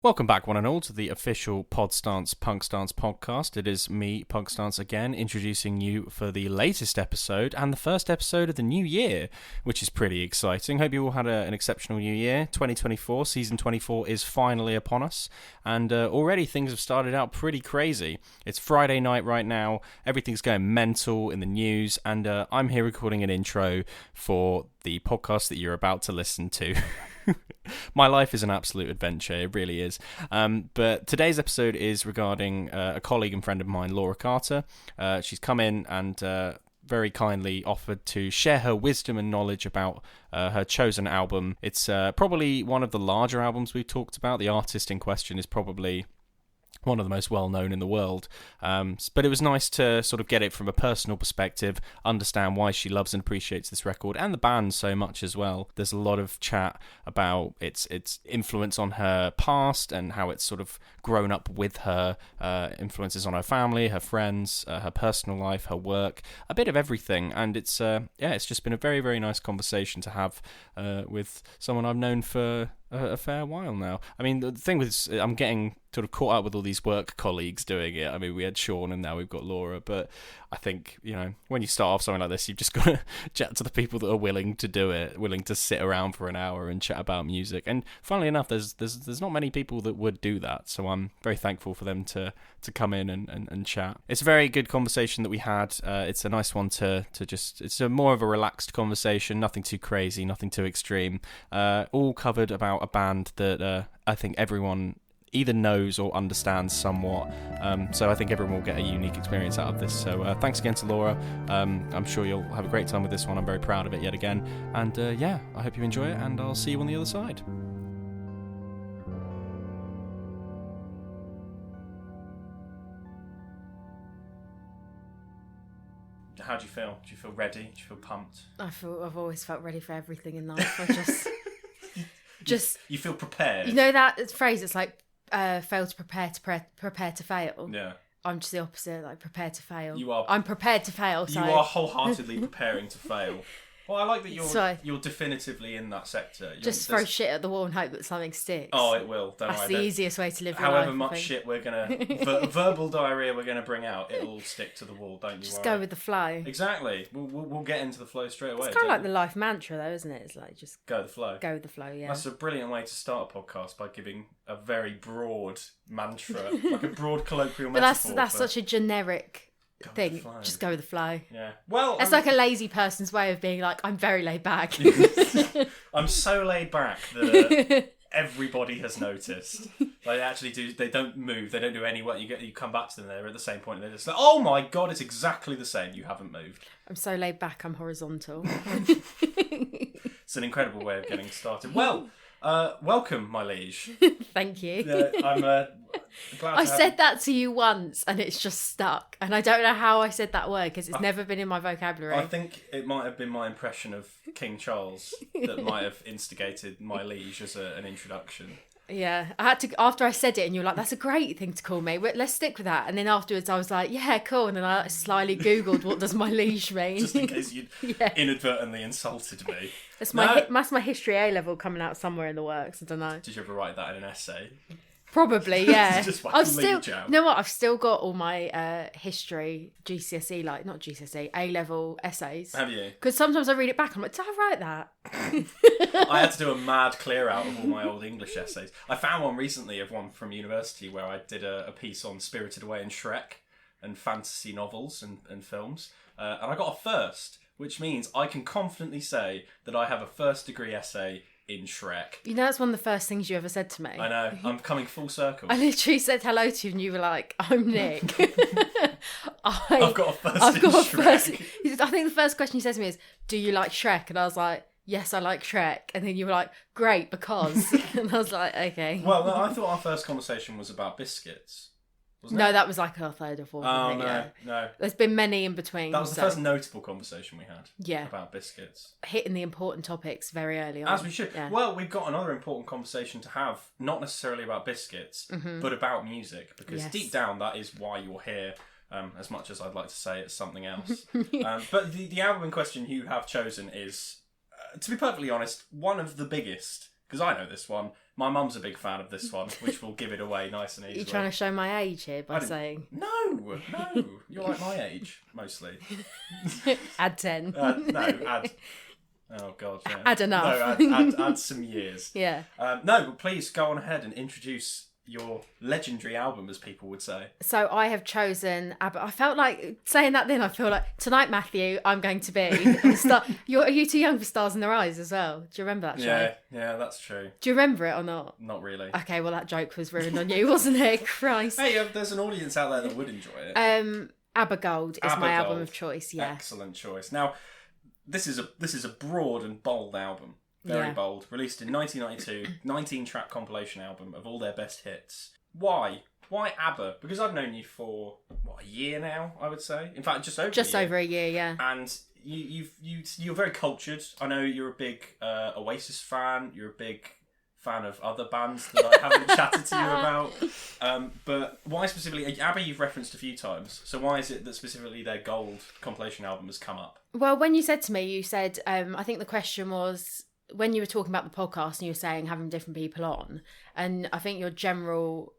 Welcome back, one and all, to the official PunkStance Podcast. It is me, PunkStance, again, introducing you for the latest episode and the first episode of the new year, which is pretty exciting. Hope you all had an exceptional new year. 2024, season 24 is finally upon us, and already things have started out pretty crazy. It's Friday night right now, everything's going mental in the news, and I'm here recording an intro for the podcast that you're about to listen to. My life is an absolute adventure, it really is. But today's episode is regarding a colleague and friend of mine, Laura Carter. She's come in and very kindly offered to share her wisdom and knowledge about her chosen album. It's probably one of the larger albums we've talked about. The artist in question is probably one of the most well-known in the world, but it was nice to sort of get it from a personal perspective, understand why she loves and appreciates this record and the band so much as well. There's a lot of chat about its influence on her past and how it's sort of grown up with her, influences on her family, her friends, her personal life, her work, a bit of everything. And it's just been a very, very nice conversation to have with someone I've known for a fair while now. I mean, the thing with I'm getting sort of caught up with all these work colleagues doing it. I mean, we had Sean and now we've got Laura, but I think, you know, when you start off something like this, you've just got to chat to the people that are willing to do it, willing to sit around for an hour and chat about music. And funnily enough, there's not many people that would do that, so I'm very thankful for them to come in and chat. It's a very good conversation that we had. It's a nice one to just, it's a more of a relaxed conversation, nothing too crazy, nothing too extreme, all covered about a band that I think everyone either knows or understands somewhat, so I think everyone will get a unique experience out of this. So thanks again to Laura. I'm sure you'll have a great time with this one. I'm very proud of it yet again, and I hope you enjoy it, and I'll see you on the other side. How do you feel? Do you feel ready? Do you feel pumped? I've always felt ready for everything in life. You feel prepared. You know that phrase? It's like fail to prepare to fail. Yeah. I'm just the opposite. Like prepare to fail. You are. I'm prepared to fail. So. You are wholeheartedly preparing to fail. Well, I like that you're definitively in that sector. Just throw shit at the wall and hope that something sticks. Oh, it will. That's the easiest way to live your life. However much shit we're gonna verbal diarrhea we're gonna bring out, it'll all stick to the wall. Don't you just worry. go with the flow. Exactly. We'll get into the flow straight away. It's kind of like the life mantra, though, isn't it? It's like just go with the flow. Go with the flow. Yeah. That's a brilliant way to start a podcast, by giving a very broad mantra, like a broad colloquial metaphor. But that's such a generic thing. Just go with the flow. Yeah. Well, it's like a lazy person's way of being like, I'm very laid back. I'm so laid back that everybody has noticed. They actually do. They don't move. They don't do any work. You come back to them. They're at the same point. And they're just like, oh my god, it's exactly the same. You haven't moved. I'm so laid back. I'm horizontal. It's an incredible way of getting started. Well, welcome, my liege. Thank you. I'm glad. I said that to you once, and it's just stuck. And I don't know how I said that word because it's never been in my vocabulary. I think it might have been my impression of King Charles that might have instigated my liege as an introduction. Yeah, I had to, after I said it, and you were like, that's a great thing to call me. Let's stick with that. And then afterwards, I was like, yeah, cool. And then I slyly Googled, what does my liege mean? Just in case you'd inadvertently insulted me. That's my history A level coming out somewhere in the works. I don't know. Did you ever write that in an essay? Probably, yeah. Just I've still, you know what? I've still got all my history GCSE, like not GCSE, A level essays. Have you? Because sometimes I read it back, I'm like, did I write that? I had to do a mad clear out of all my old English essays. I found one recently of one from university where I did a piece on Spirited Away and Shrek and fantasy novels and films, and I got a first, which means I can confidently say that I have a first degree essay in Shrek. You know, that's one of the first things you ever said to me. I know. I'm coming full circle. I literally said hello to you and you were like, I'm Nick. I've got a first in Shrek. I think the first question you said to me is, do you like Shrek? And I was like, yes, I like Shrek. And then you were like, great, because. And I was like, okay. Well, no, I thought our first conversation was about biscuits. No, that was like our third or fourth. Oh, no. There's been many in between. That was the first notable conversation we had. Yeah. About biscuits. Hitting the important topics very early on. As we should. Yeah. Well, we've got another important conversation to have, not necessarily about biscuits, but about music, because deep down that is why you're here, as much as I'd like to say it's something else. But the album in question you have chosen is, to be perfectly honest, one of the biggest, because I know this one, My mum's a big fan of this one, which will give it away nice and easily. You're trying to show my age here by saying... No, you're like my age, mostly. Add 10. No, add... Oh, God, yeah. Add enough. No, add some years. Yeah. No, but please go on ahead and introduce your legendary album, as people would say. So I have chosen ABBA. I felt like saying that then. I feel like tonight, Matthew, I'm going to be the star. Are you too young for Stars in Their Eyes as well? Do you remember that show? Yeah, that's true. Do you remember it or not? Not really. Okay, well that joke was ruined on you, wasn't it? Christ. Hey, there's an audience out there that would enjoy it. ABBA Gold is ABBA my album Gold. of choice. Yeah. Excellent choice. Now, this is a broad and bold album. Very bold. Released in 1992, 19-track compilation album of all their best hits. Why? Why ABBA? Because I've known you for a year now, I would say. In fact, just over a year, yeah. And you're very cultured. I know you're a big Oasis fan. You're a big fan of other bands that I haven't chatted to you about. But why specifically ABBA? You've referenced a few times. So why is it that specifically their Gold compilation album has come up? Well, when you said to me, you said, I think the question was when you were talking about the podcast and you were saying having different people on, and I think your general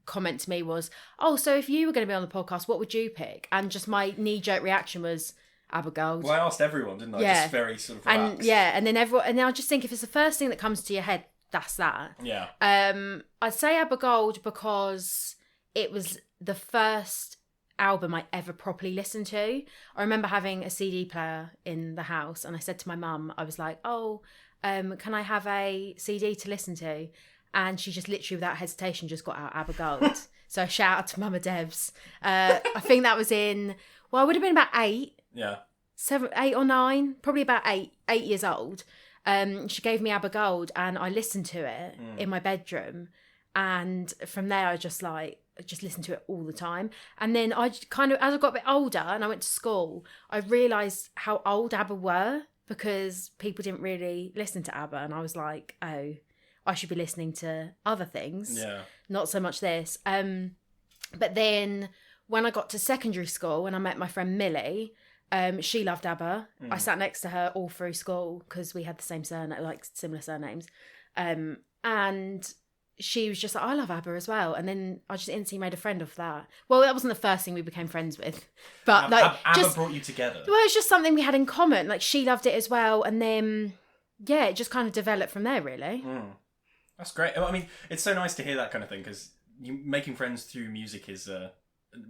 comment to me was, oh, so if you were going to be on the podcast, what would you pick? And just my knee-jerk reaction was ABBA Gold. Well, I asked everyone, didn't I? Yeah. Just very sort of relaxed. And then everyone, and I just think if it's the first thing that comes to your head, that's that. Yeah. I'd say ABBA Gold because it was the first album I ever properly listened to. I remember having a CD player in the house, and I said to my mum, I was like, oh, can I have a CD to listen to? And she just literally, without hesitation, just got out ABBA Gold. So shout out to Mama Debs. I think that was I would have been about 8. Yeah. 8 or 9, probably about 8 years old. She gave me ABBA Gold and I listened to it in my bedroom. And from there, I just listened to it all the time. And then I kind of, as I got a bit older and I went to school, I realised how old ABBA were because people didn't really listen to ABBA. And I was like, oh, I should be listening to other things. Yeah. Not so much this. But then when I got to secondary school and I met my friend Millie, she loved ABBA. I sat next to her all through school because we had the same surname, like similar surnames. And she was just like, I love ABBA as well. And then I just instantly made a friend of that. Well, that wasn't the first thing we became friends with. But ABBA brought you together. Well, it's just something we had in common. Like she loved it as well. And then, yeah, it just kind of developed from there, really. That's great. I mean, it's so nice to hear that kind of thing because making friends through music is,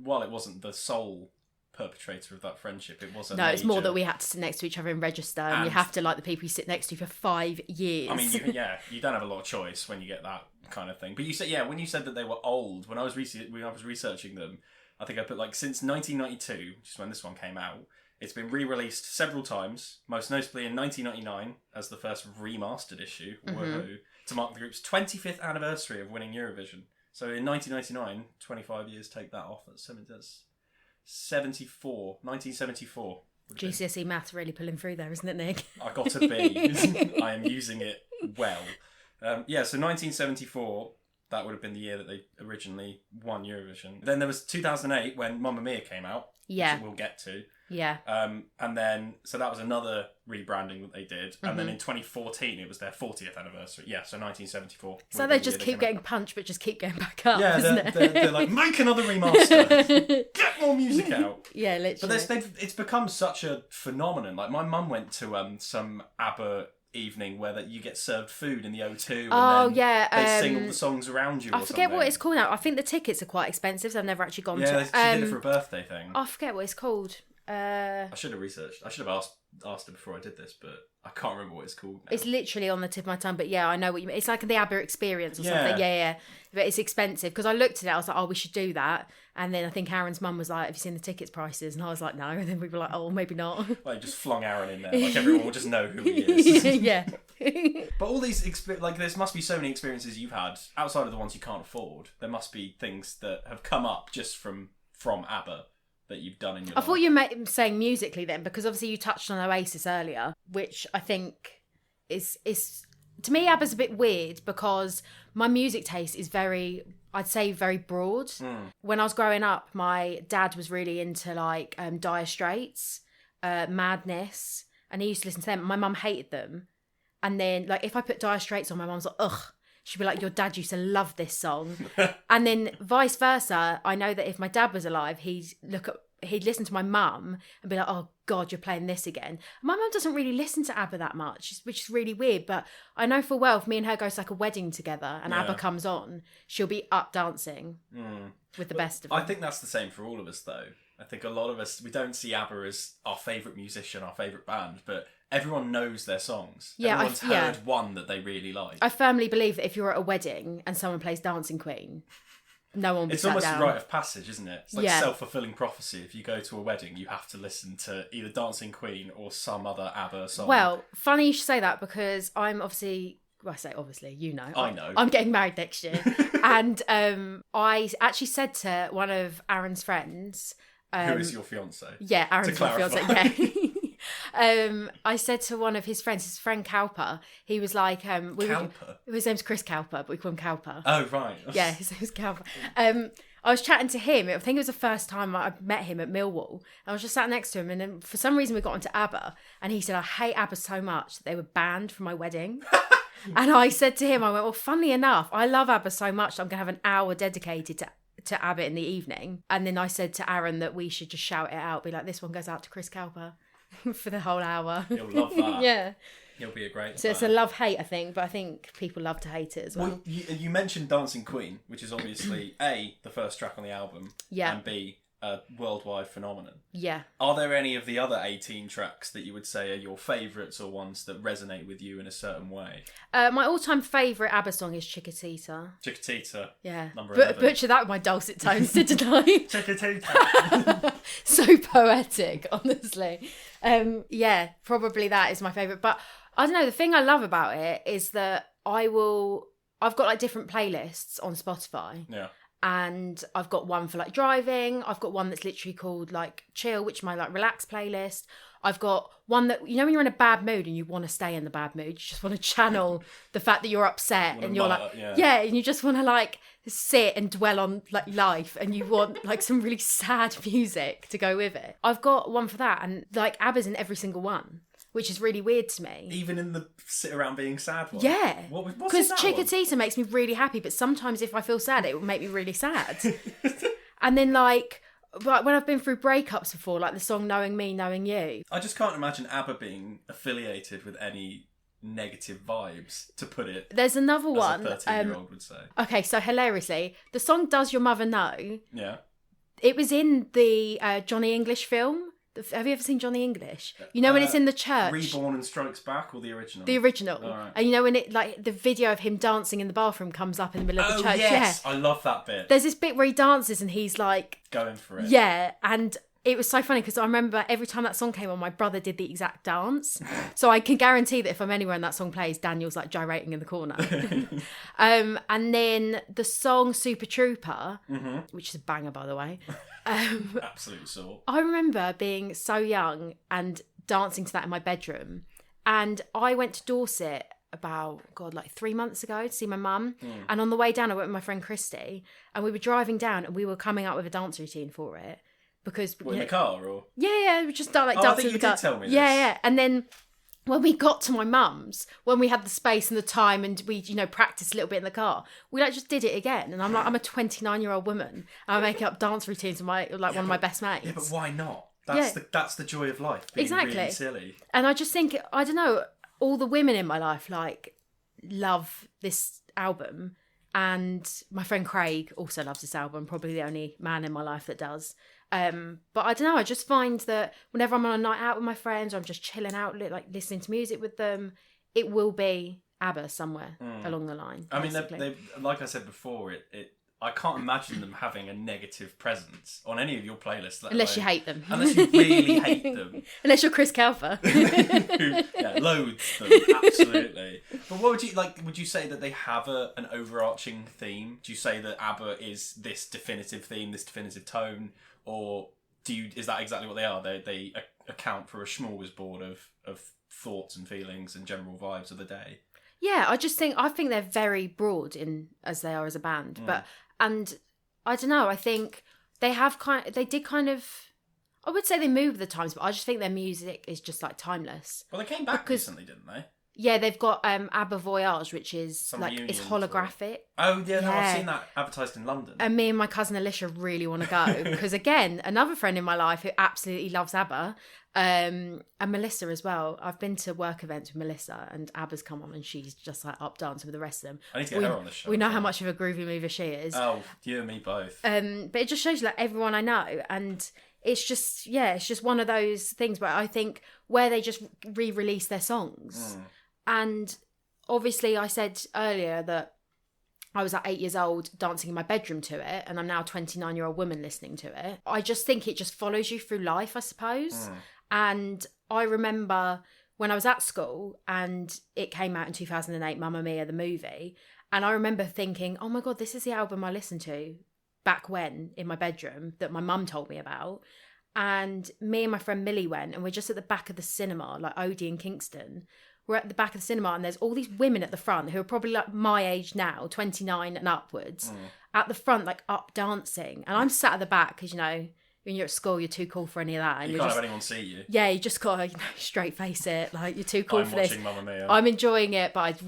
while it wasn't the sole perpetrator of that friendship, it was a major... it's more that we had to sit next to each other and register, and you have to like the people you sit next to for 5 years. I mean, you don't have a lot of choice when you get that kind of thing. But you said, when you said that they were old, when I was researching them, I think I put since 1992, which is when this one came out, it's been re-released several times, most notably in 1999 as the first remastered issue, to mark the group's 25th anniversary of winning Eurovision. So in 1999, 25 years take that off. That's 1974. GCSE maths really pulling through there, isn't it, Nick? I got a B. I am using it well. So 1974, that would have been the year that they originally won Eurovision. Then there was 2008 when Mamma Mia came out, which we'll get to. Yeah. And then, so that was another rebranding that they did. And then in 2014, it was their 40th anniversary. Yeah, so 1974. So they just keep getting punched, but just keep going back up, they're like, make another remaster. Get more music out. Yeah, literally. But it's become such a phenomenon. Like, my mum went to some ABBA evening where you get served food in the O2 and they sing all the songs around you. I forget what it's called now. I think the tickets are quite expensive, so I've never actually gone to it. She did it for a birthday thing. I forget what it's called. I should have researched. I should have asked her before I did this, but I can't remember what it's called now. It's literally on the tip of my tongue, but yeah, I know what you mean. It's like the ABBA experience or something. Yeah. But it's expensive because I looked at it. I was like, oh, we should do that. And then I think Aaron's mum was like, have you seen the tickets prices? And I was like, no. And then we were like, oh, maybe not. Like, just flung Aaron in there. Like, everyone will just know who he is. Yeah. But all these, there must be so many experiences you've had outside of the ones you can't afford. There must be things that have come up just from ABBA that you've done in your life. I thought you were saying musically then, because obviously you touched on Oasis earlier, which I think is to me, ABBA's a bit weird because my music taste is very broad. When I was growing up, my dad was really into like Dire Straits, Madness, and he used to listen to them. My mum hated them. And then like if I put Dire Straits on, my mum's like, ugh. she'd be like, your dad used to love this song. And then vice versa, I know that if my dad was alive, he'd listen to my mum and be like, oh God, you're playing this again. My mum doesn't really listen to ABBA that much, which is really weird. But I know for well, if me and her go to like a wedding together and ABBA comes on, she'll be up dancing with the best of them. I think that's the same for all of us, though. I think a lot of us, we don't see ABBA as our favourite musician, our favourite band, but everyone knows their songs. Yeah, everyone's heard one that they really like. I firmly believe that if you're at a wedding and someone plays Dancing Queen, no one will be It's sat almost down. a rite of passage, isn't it? It's like self-fulfilling prophecy. If you go to a wedding, you have to listen to either Dancing Queen or some other ABBA song. Well, funny you should say that, because I'm obviously... Well, I say obviously, you know. I know. I'm getting married next year. And I actually said to one of Aaron's friends... who is your fiance? Yeah, Aaron's my fiance, yeah. I said to one of his friends, his friend Cowper, he was like... Cowper? His name's Chris Cowper, but we call him Cowper. Oh, right. Yeah, his name's Cowper. I was chatting to him. I think it was the first time I met him at Millwall. I was just sat next to him, and then for some reason we got onto ABBA, and he said, I hate ABBA so much that they were banned from my wedding. And I said to him, I went, well, funnily enough, I love ABBA so much that I'm going to have an hour dedicated to ABBA in the evening. And then I said to Aaron that we should just shout it out, be like, this one goes out to Chris Cowper for the whole hour. You'll love that. Yeah. You'll be a great So fan. It's a love-hate, I think, but I think people love to hate it as well. Well, you mentioned Dancing Queen, which is obviously A, the first track on the album, and B, a worldwide phenomenon. Yeah. Are there any of the other 18 tracks that you would say are your favourites or ones that resonate with you in a certain way? My all-time favourite ABBA song is Chiquitita. Chiquitita. Yeah. Number 11. Butcher that with my dulcet tones, didn't I? Chiquitita. So poetic, honestly. Yeah, probably that is my favourite. But I don't know, the thing I love about it is that I've got like different playlists on Spotify. Yeah. And I've got one for like driving. I've got one that's literally called like chill, which is my like relax playlist. I've got one that, you know, when you're in a bad mood and you want to stay in the bad mood, you just want to channel the fact that you're upset and you're like, and you just want to like sit and dwell on like life, and you want like some really sad music to go with it. I've got one for that, and like ABBA's in every single one, which is really weird to me. Even in the sit around being sad one? Yeah. Because Chiquitita makes me really happy, but sometimes if I feel sad, it will make me really sad. And then like when I've been through breakups before, like the song Knowing Me, Knowing You. I just can't imagine ABBA being affiliated with any negative vibes, to put it. There's another one. As a 13-year-old would say. Okay, so hilariously, the song Does Your Mother Know? Yeah. It was in the Johnny English film. Have you ever seen Johnny English? You know when it's in the church? Reborn and Strikes Back, or the original? The original. Oh, right. And you know when it like the video of him dancing in the bathroom comes up in the middle of the church? Yes, Yeah. I love that bit. There's this bit where he dances and he's like... going for it. Yeah, and it was so funny because I remember every time that song came on, my brother did the exact dance. So I can guarantee that if I'm anywhere and that song plays, Daniel's like gyrating in the corner. And then the song Super Trooper, which is a banger, by the way. Absolute sort. I remember being so young and dancing to that in my bedroom. And I went to Dorset about, like 3 months ago to see my mum. And on the way down, I went with my friend Christy. And we were driving down and we were coming up with a dance routine for it. Because in the car, or? Yeah, we just dancing I think in you the car. did tell me this. Yeah. And then when we got to my mum's, when we had the space and the time and we, practiced a little bit in the car, we like just did it again. And I'm like, I'm a 29-year-old woman. And I'm making up dance routines with one of my best mates. Yeah, but why not? That's the joy of life. Being exactly. Really silly. And I just think, I don't know, all the women in my life like love this album. And my friend Craig also loves this album, probably the only man in my life that does. But I don't know, I just find that whenever I'm on a night out with my friends or I'm just chilling out, like listening to music with them, it will be ABBA somewhere along the line. I mean, they like I said before, I can't imagine them having a negative presence on any of your playlists. Unless you hate them. Unless you really hate them. Unless you're Chris Cowper. Loathes them, absolutely. But what would you like? Would you say that they have an overarching theme? Do you say that ABBA is this definitive theme, this definitive tone? Or is that exactly what they are? They account for a smorgasbord of thoughts and feelings and general vibes of the day. Yeah, I think they're very broad as they are as a band, and I don't know. I think they I would say they move with the times, but I just think their music is just like timeless. Well, they came back recently, didn't they? Yeah, they've got ABBA Voyage, which is Some like it's reunion holographic. Oh yeah, no, I've seen that advertised in London. And me and my cousin Alicia really want to go because again, another friend in my life who absolutely loves ABBA, and Melissa as well. I've been to work events with Melissa, and ABBA's come on, and she's just like up dancing with the rest of them. I need to get her on the show. We know how much of a groovy mover she is. Oh, you and me both. But it just shows you like everyone I know, and it's just one of those things where I think where they just re-release their songs. And obviously I said earlier that I was at 8 years old dancing in my bedroom to it, and I'm now a 29-year-old woman listening to it. I just think it just follows you through life, I suppose. And I remember when I was at school and it came out in 2008, Mamma Mia, the movie. And I remember thinking, oh my God, this is the album I listened to back when in my bedroom that my mum told me about. And me and my friend Millie went, and we're just at the back of the cinema, like Odie in Kingston. We're at the back of the cinema, and there's all these women at the front who are probably like my age now, 29 and upwards, at the front, like up dancing. And I'm sat at the back because, you know, when you're at school, you're too cool for any of that. And you can't have anyone see you. Yeah, you just got to, you know, straight face it. Like, you're too cool for this. I'm watching Mamma Mia. I'm enjoying it, but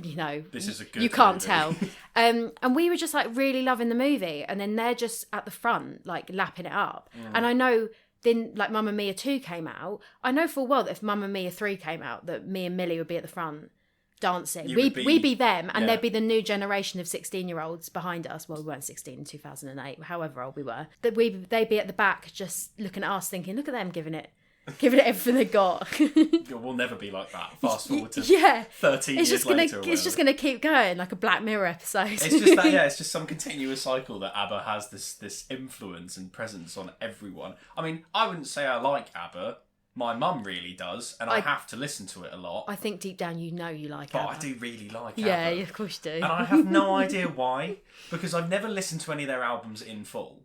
this is a good you can't movie. tell. And we were just like really loving the movie, and then they're just at the front, like lapping it up. And I know then, like Mamma Mia 2 came out. I know full well that if Mamma Mia 3 came out, that me and Millie would be at the front dancing. We'd be them, and there'd be the new generation of 16-year-olds behind us. Well, we weren't 16 in 2008, however old we were. They'd be at the back just looking at us thinking, look at them giving it everything they got. We'll never be like that. Fast forward to 13 years later. It's just going to keep going, like a Black Mirror episode. It's just that, it's just some continuous cycle that ABBA has this influence and presence on everyone. I mean, I wouldn't say I like ABBA. My mum really does, and I have to listen to it a lot. I think deep down you like but ABBA. I do really like ABBA. Yeah, of course you do. And I have no idea why, because I've never listened to any of their albums in full.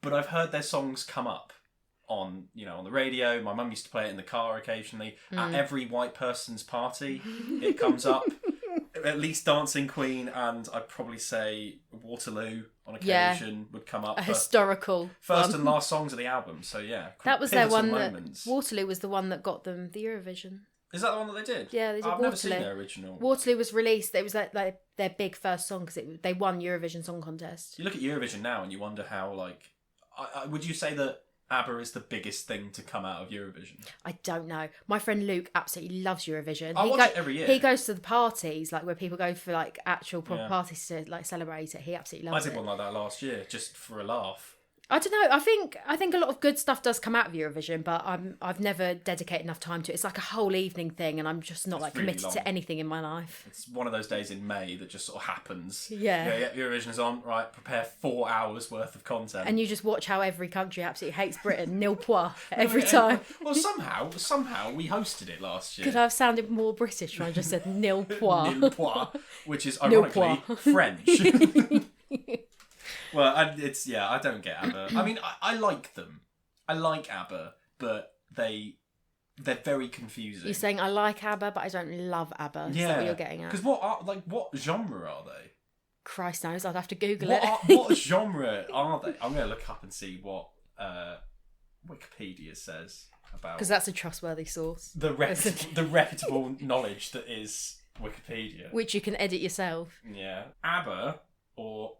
But I've heard their songs come up on the radio. My mum used to play it in the car occasionally. At every white person's party, it comes up. At least Dancing Queen and I'd probably say Waterloo on occasion would come up. Historical first and last songs of the album. So yeah, that was their one. Moments. Waterloo was the one that got them the Eurovision. Is that the one that they did? Yeah, they did. I've Waterloo. never seen their original. Waterloo was released. It was like their big first song because they won Eurovision Song Contest. You look at Eurovision now and you wonder how would you say that ABBA is the biggest thing to come out of Eurovision? I don't know. My friend Luke absolutely loves Eurovision. I watch it every year. He goes to the parties, like where people go for like actual proper parties to like celebrate it. He absolutely loves it. I did one like that last year, just for a laugh. I don't know. I think a lot of good stuff does come out of Eurovision, but I've never dedicated enough time to it. It's like a whole evening thing, and I'm just not like committed to anything in my life. It's one of those days in May that just sort of happens. Yeah, Eurovision is on. Right, prepare 4 hours worth of content, and you just watch how every country absolutely hates Britain, nil point every time. Well, somehow we hosted it last year. Could I have sounded more British when I just said nil point? Nil point, which is ironically French. Well, I don't get ABBA. I mean, I like them. I like ABBA, but they're very confusing. You're saying I like ABBA, but I don't love ABBA. Is that what you're getting at? Because what genre are they? Christ knows, I'd have to Google it. What genre are they? I'm going to look up and see what Wikipedia says about... Because that's a trustworthy source. The reputable knowledge that is Wikipedia. Which you can edit yourself. Yeah. ABBA, or...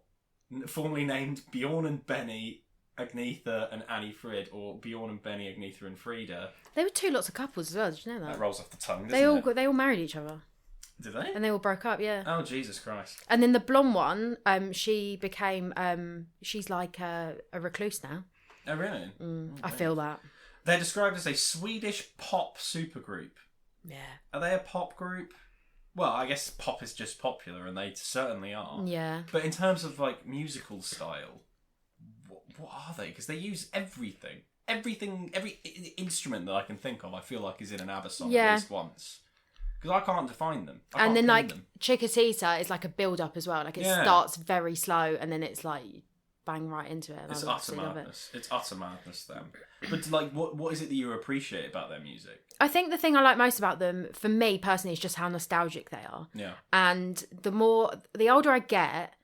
formerly named Bjorn and Benny, Agnetha and Annie Frid, or Bjorn and Benny, Agnetha and Frida. They were two lots of couples as well, did you know that? That rolls off the tongue, doesn't it? They all married each other. Did they? And they all broke up, yeah. Oh, Jesus Christ. And then the blonde one, she became, she's like a recluse now. Oh, really? I feel that. They're described as a Swedish pop supergroup. Yeah. Are they a pop group? Well, I guess pop is just popular, and they certainly are. Yeah. But in terms of like musical style, what are they? Because they use everything, every instrument that I can think of. I feel like is in an ABBA song at least once. Because I can't define them. And then like Chiquitita is like a build up as well. Like it starts very slow, and then it's like bang right into it. And it's utter madness. It's utter madness. Then, but like, what is it that you appreciate about their music? I think the thing I like most about them, for me personally, is just how nostalgic they are. Yeah. And the older I get,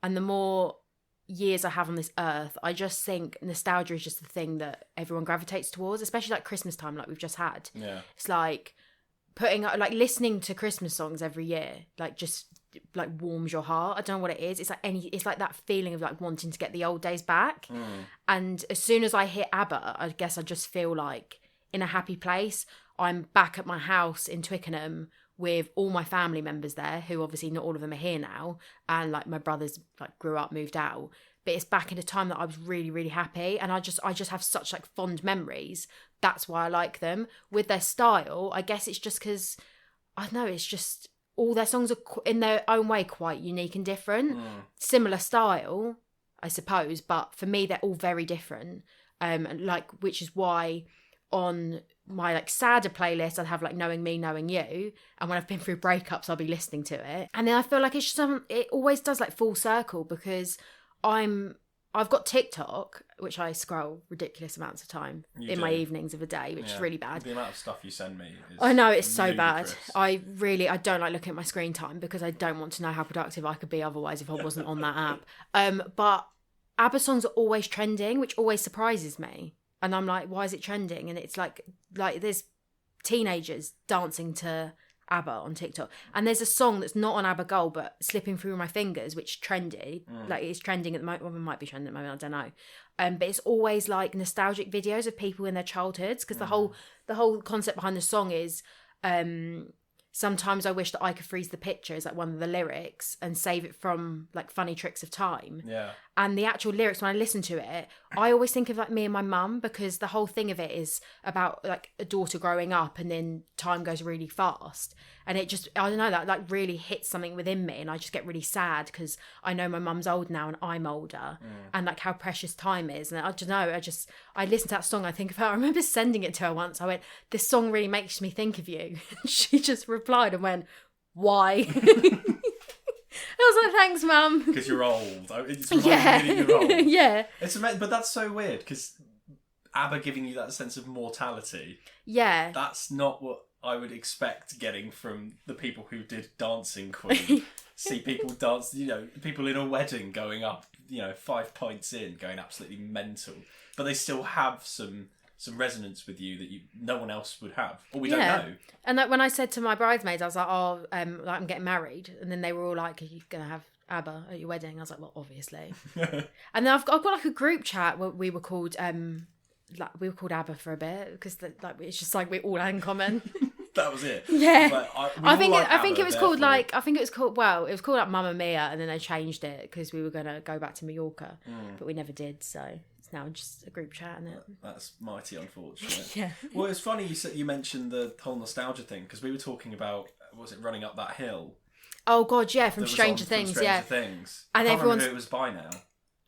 and the more years I have on this earth, I just think nostalgia is just the thing that everyone gravitates towards, especially like Christmas time, like we've just had. Yeah. It's like putting like listening to Christmas songs every year, like just like warms your heart. I don't know what it is. It's like that feeling of like wanting to get the old days back. And as soon as I hit ABBA, I guess I just feel like in a happy place. I'm back at my house in Twickenham with all my family members there, who obviously not all of them are here now, and like my brothers like grew up, moved out. But it's back in a time that I was really, really happy, and I just have such like fond memories. That's why I like them. With their style, I guess it's just because I don't know. It's just all their songs are in their own way quite unique and different. Similar style, I suppose, but for me they're all very different. Like which is why on my like sadder playlist I'd have like Knowing Me, Knowing You, and when I've been through breakups I'll be listening to it, and then I feel like it's just it always does like full circle because I've got TikTok, which I scroll ridiculous amounts of time my evenings of a day, which is really bad. The amount of stuff you send me is I know, it's so ludicrous. bad. I don't like looking at my screen time because I don't want to know how productive I could be otherwise if I wasn't on that app. But ABBA songs are always trending, which always surprises me. And I'm like, why is it trending? And it's like there's teenagers dancing to ABBA on TikTok. And there's a song that's not on ABBA Gold, but Slipping Through My Fingers, which trended. Like it's trending at the moment. Well, it might be trending at the moment, I don't know. But it's always like nostalgic videos of people in their childhoods. Because the whole concept behind the song is sometimes I wish that I could freeze the picture is like one of the lyrics and save it from like funny tricks of time. Yeah. And the actual lyrics, when I listen to it, I always think of like me and my mum, because the whole thing of it is about like a daughter growing up and then time goes really fast. And it just, I don't know, that like really hits something within me. And I just get really sad because I know my mum's old now and I'm older and like how precious time is. And I don't know, I listen to that song, I think of her. I remember sending it to her once. I went, this song really makes me think of you. She just replied and went, why? I was like, thanks, Mum. Because you're old. It's reminding me that you're old. Yeah. But that's so weird because ABBA giving you that sense of mortality. Yeah. That's not what I would expect getting from the people who did Dancing Queen. See people dance, people in a wedding going up, 5 points in, going absolutely mental. But they still have some resonance with you that no one else would have, or we don't know. And like when I said to my bridesmaids, I was like, I'm getting married, and then they were all like, are you gonna have ABBA at your wedding? I was like, well, obviously. And then I've got like a group chat where we were called ABBA for a bit because it's just like we all had in common. That was it. Yeah. I think it was called it was called like Mamma Mia, and then they changed it because we were gonna go back to Mallorca, but we never did. So it's now just a group chat, isn't it? That's mighty unfortunate. Yeah. Well, it's funny you mentioned the whole nostalgia thing because we were talking about Running Up That Hill. Oh God, yeah, from Stranger Things, Stranger Things. And I can't remember everyone's who it was by now.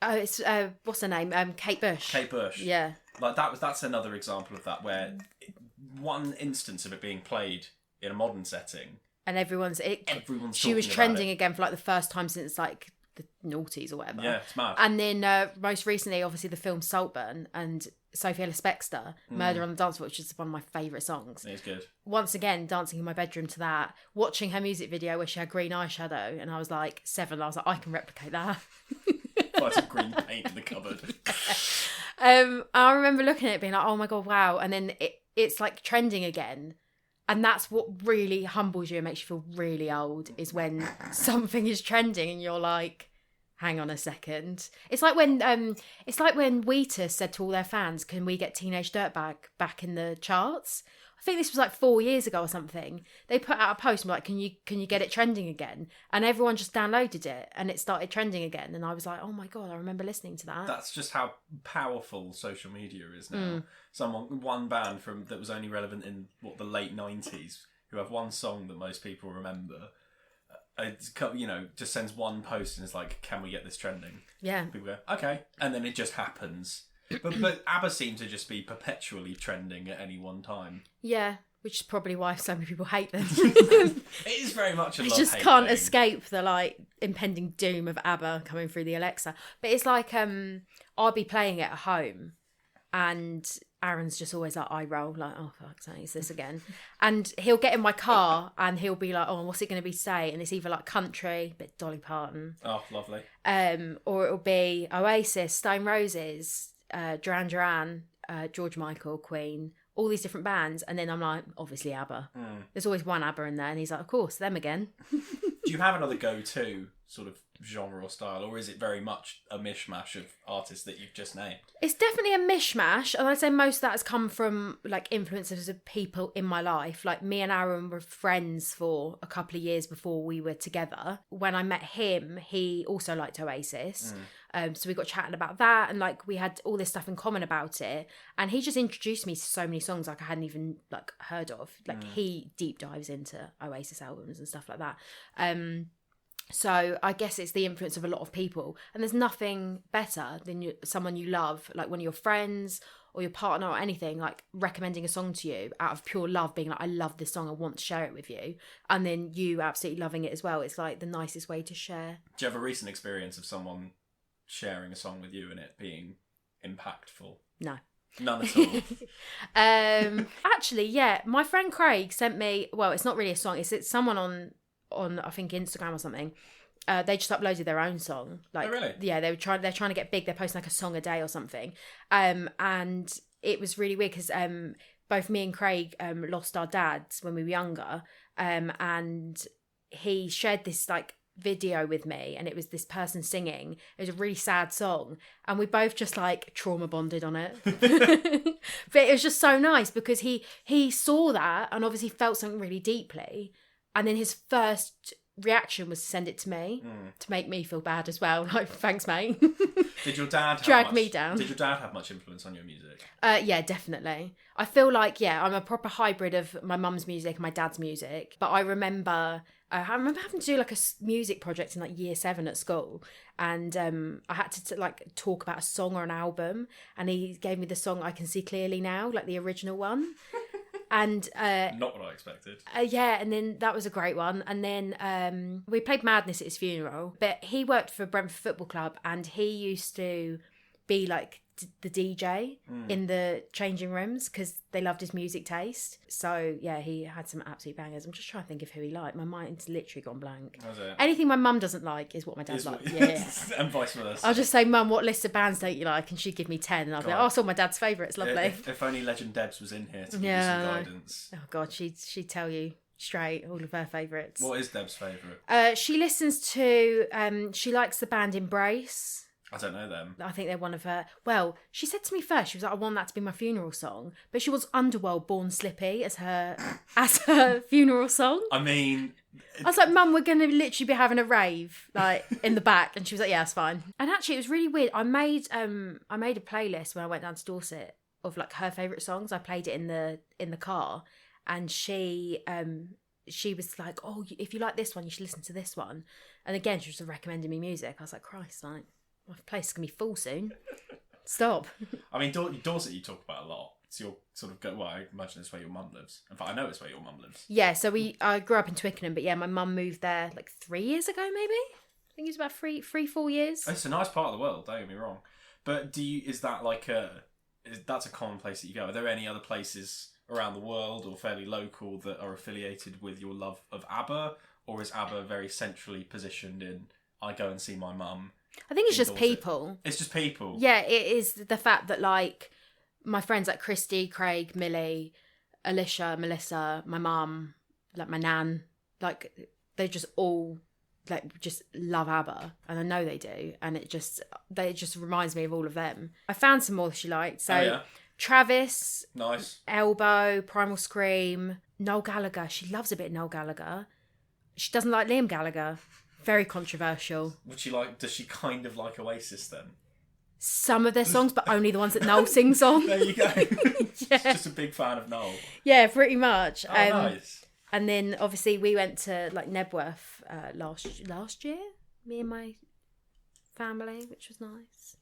Oh, it's what's her name? Kate Bush. Kate Bush. Yeah. Like that's another example of that where one instance of it being played in a modern setting, and everyone's she was talking trending about it again for like the first time since like the noughties or whatever. Yeah, it's mad. And then most recently, obviously, the film Saltburn and Sophie Ellis-Bextor, Murder on the Dance Floor, which is one of my favourite songs. It's good. Once again, dancing in my bedroom to that, watching her music video where she had green eyeshadow, and I was like 7. I was like, I can replicate that. Find some green paint in the cupboard. I remember looking at it being like, oh my God, wow. And then it's like trending again. And that's what really humbles you and makes you feel really old, is when something is trending and you're like, hang on a second. It's like when Wheatus said to all their fans, can we get Teenage Dirtbag back in the charts? I think this was like 4 years ago or something. They put out a post and were like, can you get it trending again? And everyone just downloaded it and it started trending again. And I was like, oh my God, I remember listening to that. That's just how powerful social media is now. One band that was only relevant in the late 90s, who have one song that most people remember, just sends one post and is like, can we get this trending? Yeah. People go, okay. And then it just happens. But ABBA seem to just be perpetually trending at any one time. Yeah, which is probably why so many people hate them. It is very much a love-hate just can't thing. escape the like impending doom of ABBA coming through the Alexa. But it's like I'll be playing it at home and Aaron's just always like eye roll, like, oh fuck's sake, is this again? And he'll get in my car and he'll be like, oh, what's it going to be say? And it's either like country, bit Dolly Parton. Oh, lovely. Or it'll be Oasis, Stone Roses, Duran Duran, George Michael, Queen, all these different bands, and then I'm like, obviously ABBA. There's always one ABBA in there, and he's like, of course, them again. Do you have another go-to sort of genre or style, or is it very much a mishmash of artists that you've just named? It's definitely a mishmash, and I'd say most of that has come from like influences of people in my life. Like me and Aaron were friends for a couple of years before we were together. When I met him, he also liked Oasis. So we got chatting about that, and like we had all this stuff in common about it. And he just introduced me to so many songs like I hadn't even like heard of. Like he deep dives into Oasis albums and stuff like that. So I guess it's the influence of a lot of people, and there's nothing better than someone you love, like one of your friends or your partner or anything, like recommending a song to you out of pure love, being like, I love this song, I want to share it with you, and then you absolutely loving it as well. It's like the nicest way to share. Do you have a recent experience of someone sharing a song with you and it being impactful? No. None at all? Actually, yeah, my friend Craig sent me, well, it's not really a song, it's someone on I think Instagram or something. They just uploaded their own song. Like, oh, really? Yeah, they're trying to get big. They're posting like a song a day or something. And it was really weird because both me and Craig lost our dads when we were younger. And he shared this like video with me, and it was this person singing. It was a really sad song, and we both just like trauma bonded on it. But it was just so nice because he saw that and obviously felt something really deeply. And then his first reaction was to send it to me to make me feel bad as well. Like, thanks, mate. Did your dad drag me down? Did your dad have much influence on your music? Yeah, definitely. I feel like, I'm a proper hybrid of my mum's music and my dad's music. But I remember having to do like a music project in like year 7 at school, and I had to like talk about a song or an album, and he gave me the song I Can See Clearly Now, like the original one. And not what I expected. Yeah, and then that was a great one. And then we played Madness at his funeral. But he worked for Brentford Football Club, and he used to be like the DJ in the changing rooms because they loved his music taste. So yeah, he had some absolute bangers. I'm just trying to think of who he liked. My mind's literally gone blank. Was it? Anything my mum doesn't like is what my dad likes. Yeah. And vice versa. I'll just say, Mum, what list of bands don't you like? And she'd give me 10, and I'll be like, oh, I saw my dad's favourites. Lovely. If only Legend Debs was in here to give you some guidance. Oh God, she'd tell you straight all of her favourites. What is Deb's favourite? She listens to she likes the band Embrace. I don't know them. I think they're one of her. Well, she said to me first, she was like, I want that to be my funeral song. But she wants Underworld Born Slippy as her funeral song. I mean, I was like, Mum, we're going to literally be having a rave like in the back. And she was like, yeah, it's fine. And actually, it was really weird. I made a playlist when I went down to Dorset of like her favourite songs. I played it in the car, and she was like, oh, if you like this one, you should listen to this one. And again, she was recommending me music. I was like, Christ, like, my place is going to be full soon. Stop. I mean, Dorset you talk about a lot. It's your sort of well, I imagine it's where your mum lives. In fact, I know it's where your mum lives. Yeah, so I grew up in Twickenham, but yeah, my mum moved there like 3 years ago, maybe. I think it was about 4 years. It's a nice part of the world, don't get me wrong. But is that like that's a common place that you go? Are there any other places around the world or fairly local that are affiliated with your love of ABBA? Or is ABBA very centrally positioned in, I go and see my mum? I think it's just people. It's just people. Yeah, it is the fact that like my friends like Christy, Craig, Millie, Alicia, Melissa, my mum, like my nan, like they just all like just love ABBA, and I know they do, and it just reminds me of all of them. I found some more she liked. So Travis, nice, Elbow, Primal Scream, Noel Gallagher. She loves a bit of Noel Gallagher. She doesn't like Liam Gallagher. Very controversial. Does she kind of like Oasis then? Some of their songs, but only the ones that Noel sings on. There you go. Yeah. Just a big fan of Noel. Yeah, pretty much. Oh, nice. And then obviously we went to like Knebworth last year, me and my family, which was nice.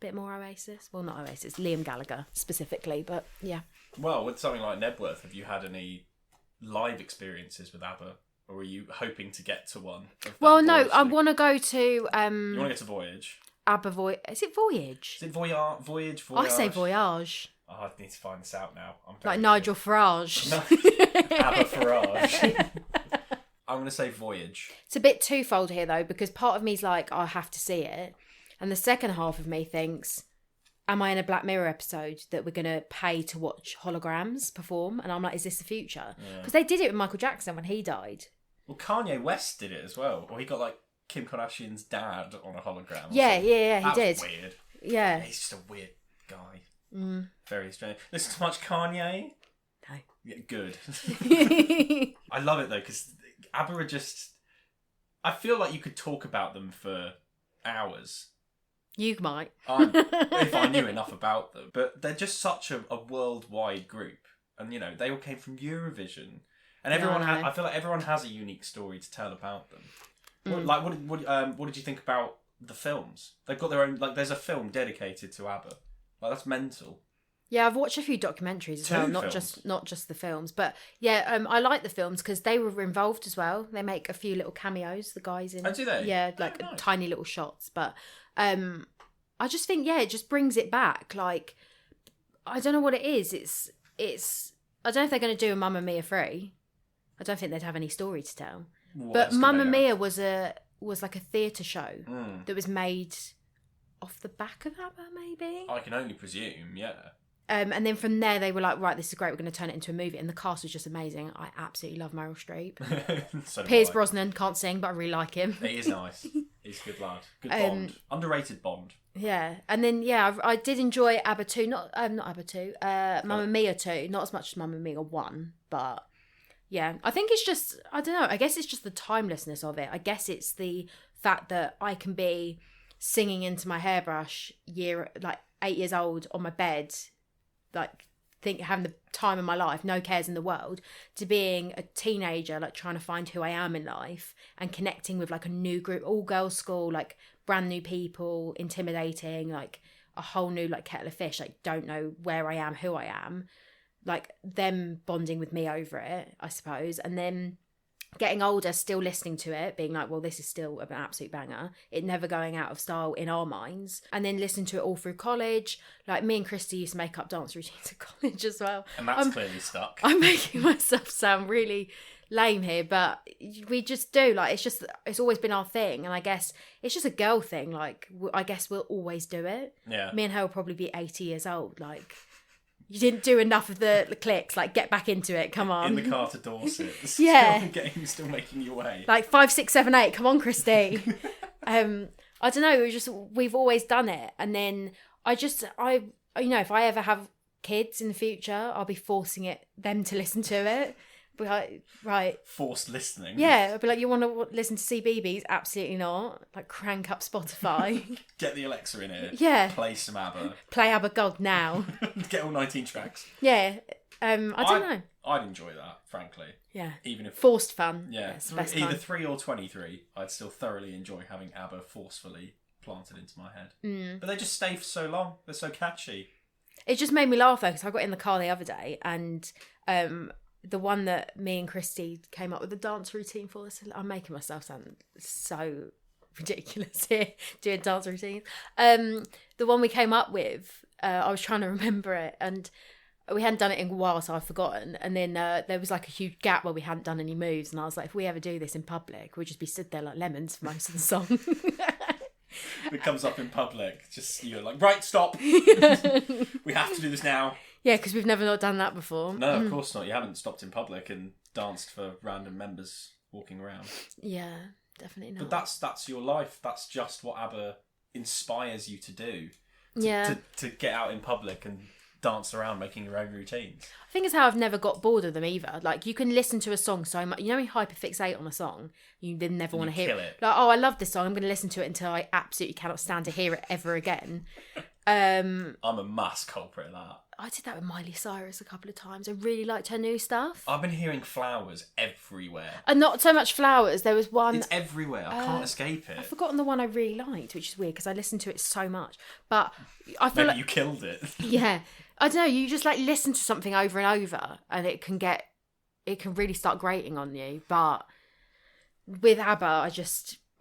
Bit more Oasis. Well, not Oasis, Liam Gallagher specifically, but yeah. Well, with something like Knebworth, have you had any live experiences with ABBA? Or are you hoping to get to one? Well, no, I want to go to... you want to get to Voyage? ABBA Voyage. Is it Voyage? Is it Voyage? I say Voyage. Oh, I need to find this out now. Like Nigel Farage. No. ABBA Farage. I'm going to say Voyage. It's a bit twofold here, though, because part of me is like, I have to see it. And the second half of me thinks, am I in a Black Mirror episode that we're going to pay to watch holograms perform? And I'm like, is this the future? Because they did it with Michael Jackson when he died. Well, Kanye West did it as well. Or he got like Kim Kardashian's dad on a hologram. Yeah, he did. That's weird. Yeah. He's just a weird guy. Very strange. Listen to much Kanye? No. Yeah, good. I love it though, because ABBA are just... I feel like you could talk about them for hours. You might. If I knew enough about them. But they're just such a worldwide group. And, you know, they all came from Eurovision. And everyone I feel like everyone has a unique story to tell about them. What did you think about the films? They've got their own... Like, there's a film dedicated to ABBA. Like, that's mental. Yeah, I've watched a few documentaries as well, not just the films. But yeah, I like the films because they were involved as well. They make a few little cameos, the guys in. Oh, do they? Yeah, like nice. Tiny little shots. But I just think, yeah, it just brings it back. Like, I don't know what it is. It's. I don't know if they're going to do a Mamma Mia 3. I don't think they'd have any story to tell. But Mamma Mia was like a theatre show that was made off the back of ABBA, maybe. I can only presume, yeah. And then from there, they were like, right, this is great, we're going to turn it into a movie. And the cast was just amazing. I absolutely love Meryl Streep. So Pierce Brosnan, can't sing, but I really like him. He is nice. He's a good lad. Good Bond. Underrated Bond. Yeah. And then, yeah, I did enjoy ABBA 2. Not ABBA 2. Mamma Mia 2. Not as much as Mamma Mia 1. But, yeah. I think it's just, I don't know. I guess it's just the timelessness of it. I guess it's the fact that I can be singing into my hairbrush 8 years old on my bed, like having the time of my life, no cares in the world, to being a teenager, like trying to find who I am in life and connecting with like a new group, all girls school, like brand new people, intimidating, like a whole new like kettle of fish, like don't know where I am, who I am, like them bonding with me over it, I suppose. And then getting older, still listening to it, being like, well, this is still an absolute banger. It never going out of style in our minds. And then listening to it all through college. Like, me and Christy used to make up dance routines at college as well. And that's clearly stuck. I'm making myself sound really lame here, but we just do. Like, it's always been our thing. And I guess it's just a girl thing. Like, I guess we'll always do it. Yeah. Me and her will probably be 80 years old. Like, you didn't do enough of the clicks. Like, get back into it. Come on. In the car to Dorset. Yeah. Still making your way. Like 5, 6, 7, 8. Come on, Christy. I don't know. We've always done it. And then I if I ever have kids in the future, I'll be forcing them to listen to it. Be like, right. Forced listening. Yeah. I'll be like, you want to listen to CBeebies? Absolutely not. Like, crank up Spotify. Get the Alexa in here. Yeah. Play some ABBA. Play ABBA Gold now. Get all 19 tracks. Yeah. I don't know. I'd enjoy that, frankly. Yeah. Even if forced fun. Yeah. It's the best either fun. 3 or 23, I'd still thoroughly enjoy having ABBA forcefully planted into my head. But they just stay for so long. They're so catchy. It just made me laugh though, because I got in the car the other day and the one that me and Christy came up with the dance routine for this. I'm making myself sound so ridiculous here doing dance routines. The one we came up with, I was trying to remember it and we hadn't done it in a while, so I've forgotten. And then there was like a huge gap where we hadn't done any moves, and I was like, if we ever do this in public, we'll just be stood there like lemons for most of the song. If it comes up in public, just you're like, right, stop. We have to do this now. Yeah, because we've never not done that before. No, of course not. You haven't stopped in public and danced for random members walking around. Yeah, definitely not. But that's your life. That's just what ABBA inspires you to do. To get out in public and dance around making your own routines. I think it's how I've never got bored of them either. Like, you can listen to a song so much. You know, you hyperfixate on a song, you then never want to hear it. Like, oh, I love this song, I'm going to listen to it until I absolutely cannot stand to hear it ever again. I'm a mass culprit of that. I did that with Miley Cyrus a couple of times. I really liked her new stuff. I've been hearing Flowers everywhere. And not so much Flowers. There was one... It's everywhere. I can't escape it. I've forgotten the one I really liked, which is weird because I listened to it so much. But I feel Maybe you killed it. Yeah. I don't know. You just like listen to something over and over and it can really start grating on you. But with ABBA,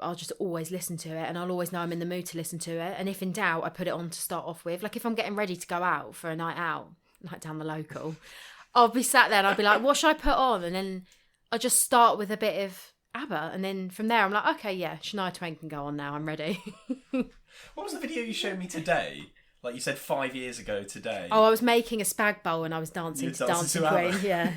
I'll just always listen to it and I'll always know I'm in the mood to listen to it. And if in doubt, I put it on to start off with. Like if I'm getting ready to go out for a night out, like down the local, I'll be sat there and I'll be like, what should I put on? And then I'll just start with a bit of ABBA. And then from there, I'm like, okay, yeah, Shania Twain can go on now. I'm ready. What was the video you showed me today? Like you said 5 years ago today. Oh, I was making a spag bowl and I was dancing to Dancing Queen. ABBA. Yeah.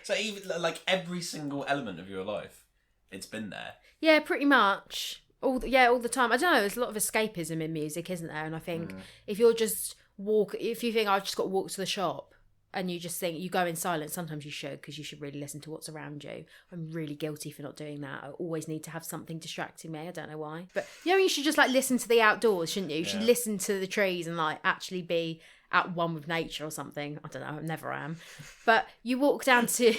So even like every single element of your life, it's been there. Yeah, pretty much. All the time. I don't know. There's a lot of escapism in music, isn't there? And I think if you think I've just got to walk to the shop, and you just think you go in silence, sometimes you should, because you should really listen to what's around you. I'm really guilty for not doing that. I always need to have something distracting me. I don't know why. But you should just like listen to the outdoors, shouldn't you? You should listen to the trees and like actually be at one with nature or something. I don't know. I never am. But you walk down to...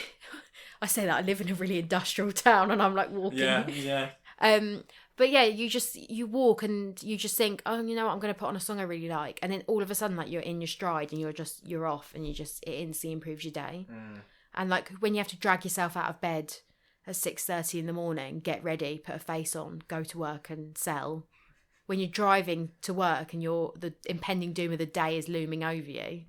I say that I live in a really industrial town and I'm like walking. Yeah. But yeah, you walk and you just think, oh, you know what, I'm going to put on a song I really like. And then all of a sudden, like, you're in your stride and you're off and it instantly improves your day. And like when you have to drag yourself out of bed at 6:30 in the morning, get ready, put a face on, go to work and sell. When you're driving to work and the impending doom of the day is looming over you,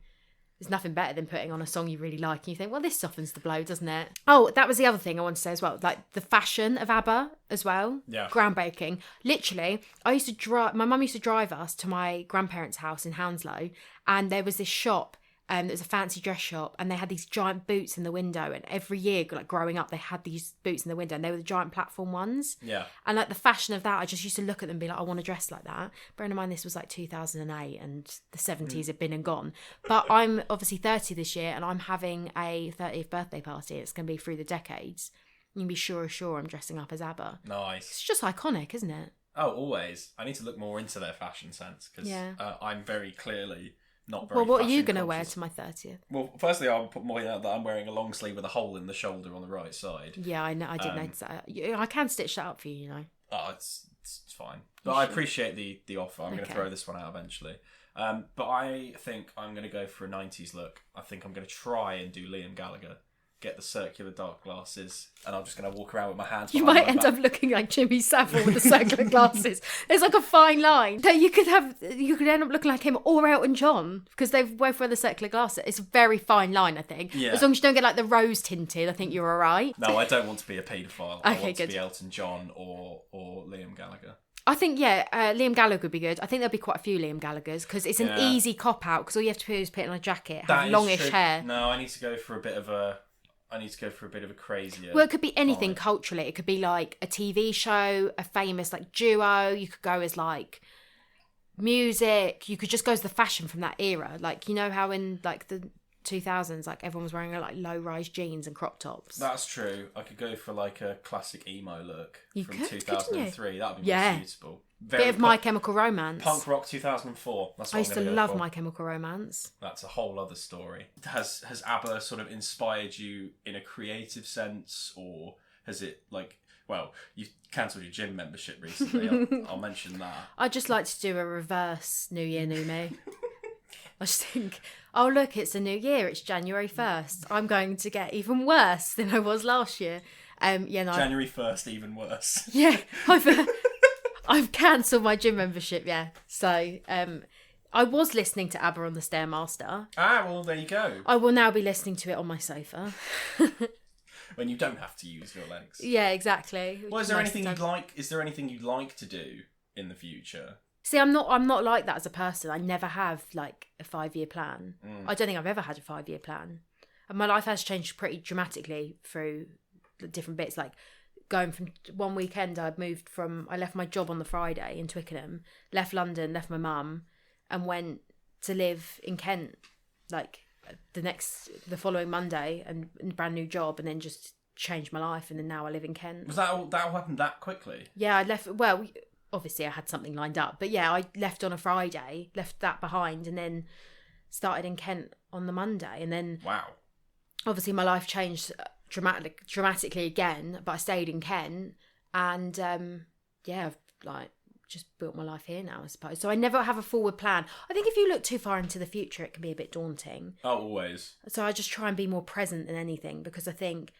there's nothing better than putting on a song you really like and you think, well, this softens the blow, doesn't it? Oh, that was the other thing I wanted to say as well. Like the fashion of ABBA as well. Yeah. Groundbreaking. Literally, my mum used to drive us to my grandparents' house in Hounslow, and there was this shop. There was a fancy dress shop and they had these giant boots in the window, and every year, like growing up, they had these boots in the window and they were the giant platform ones. Yeah. And like the fashion of that, I just used to look at them and be like, I want to dress like that. Bearing in mind this was like 2008 and the 70s had been and gone. But I'm obviously 30 this year and I'm having a 30th birthday party. It's going to be through the decades. You can be sure I'm dressing up as ABBA. Nice. It's just iconic, isn't it? Oh, always. I need to look more into their fashion sense because I'm very clearly... not very. Well, what are you going to wear to my 30th? Well, firstly, I'll put point out that I'm wearing a long sleeve with a hole in the shoulder on the right side. Yeah, I know. I did notice that. I can stitch that up for you, Oh, it's fine. But I appreciate the offer. I'm going to throw this one out eventually. But I think I'm going to go for a 90s look. I think I'm going to try and do Liam Gallagher. Get the circular dark glasses, and I'm just going to walk around with my hands. You might end up looking like Jimmy Savile with the circular glasses. There's like a fine line. So you could end up looking like him or Elton John because they both wear the circular glasses. It's a very fine line, I think. Yeah. As long as you don't get like the rose tinted, I think you're all right. No, I don't want to be a paedophile. I want to be Elton John or Liam Gallagher. I think, Liam Gallagher would be good. I think there'll be quite a few Liam Gallaghers because it's an easy cop-out because all you have to do is put on a jacket, have longish hair. No, I need to go for a bit of a crazier... Well, it could be anything culturally. It could be like a TV show, a famous like duo. You could go as like music. You could just go as the fashion from that era. Like, you know how in like the 2000s, like everyone was wearing like low-rise jeans and crop tops. That's true. I could go for like a classic emo look from 2003. That would be more suitable. Bit of My Chemical Romance. Punk rock 2004. That's what I used to love My Chemical Romance. That's a whole other story. Has ABBA sort of inspired you in a creative sense, or has it like... Well, you cancelled your gym membership recently. I'll mention that. I'd just like to do a reverse New Year, New Me. I just think, oh look, it's a new year. It's January 1st. I'm going to get even worse than I was last year. January 1st, even worse. Yeah, I've cancelled my gym membership. Yeah, so I was listening to ABBA on the Stairmaster. Ah, well, there you go. I will now be listening to it on my sofa. When you don't have to use your legs. Yeah, exactly. Well, is there anything you'd like? Is there anything you'd like to do in the future? See, I'm not like that as a person. I never have like a 5-year plan. I don't think I've ever had a 5-year plan. And my life has changed pretty dramatically through the different bits. Like going from one weekend, I left my job on the Friday in Twickenham, left London, left my mum, and went to live in Kent. Like the following Monday, and brand new job, and then just changed my life. And then now I live in Kent. Was that all happened that quickly? Yeah, I left. Well, obviously I had something lined up, but yeah, I left on a Friday, left that behind, and then started in Kent on the Monday. And then obviously my life changed dramatically again, but I stayed in Kent, and I've like just built my life here now, I suppose. So I never have a forward plan. I think if you look too far into the future, it can be a bit daunting. Oh, always. So I just try and be more present than anything, because I think,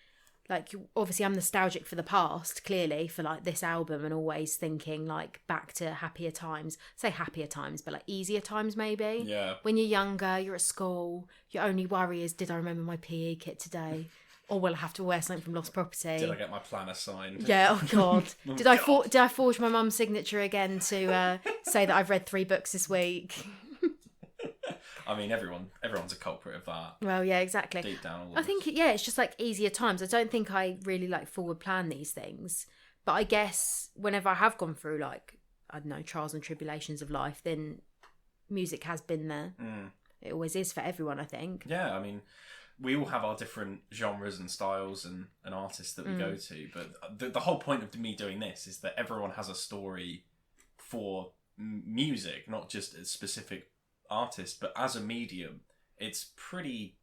like, obviously I'm nostalgic for the past, clearly, for like this album, and always thinking like back to happier times. Say happier times, but like easier times maybe. Yeah. When you're younger, you're at school, your only worry is, did I remember my PE kit today? Or will I have to wear something from Lost Property? Did I get my planner signed? Yeah, oh God. Did I forge my mum's signature again to say that I've read 3 books this week? I mean, everyone's a culprit of that. Well, yeah, exactly. Deep down, I think, it's just like easier times. I don't think I really like forward plan these things. But I guess whenever I have gone through like, I don't know, trials and tribulations of life, then music has been there. It always is for everyone, I think. Yeah, I mean, we all have our different genres and styles and artists that we go to. But the whole point of me doing this is that everyone has a story for music, not just a specific artist, but as a medium, it's pretty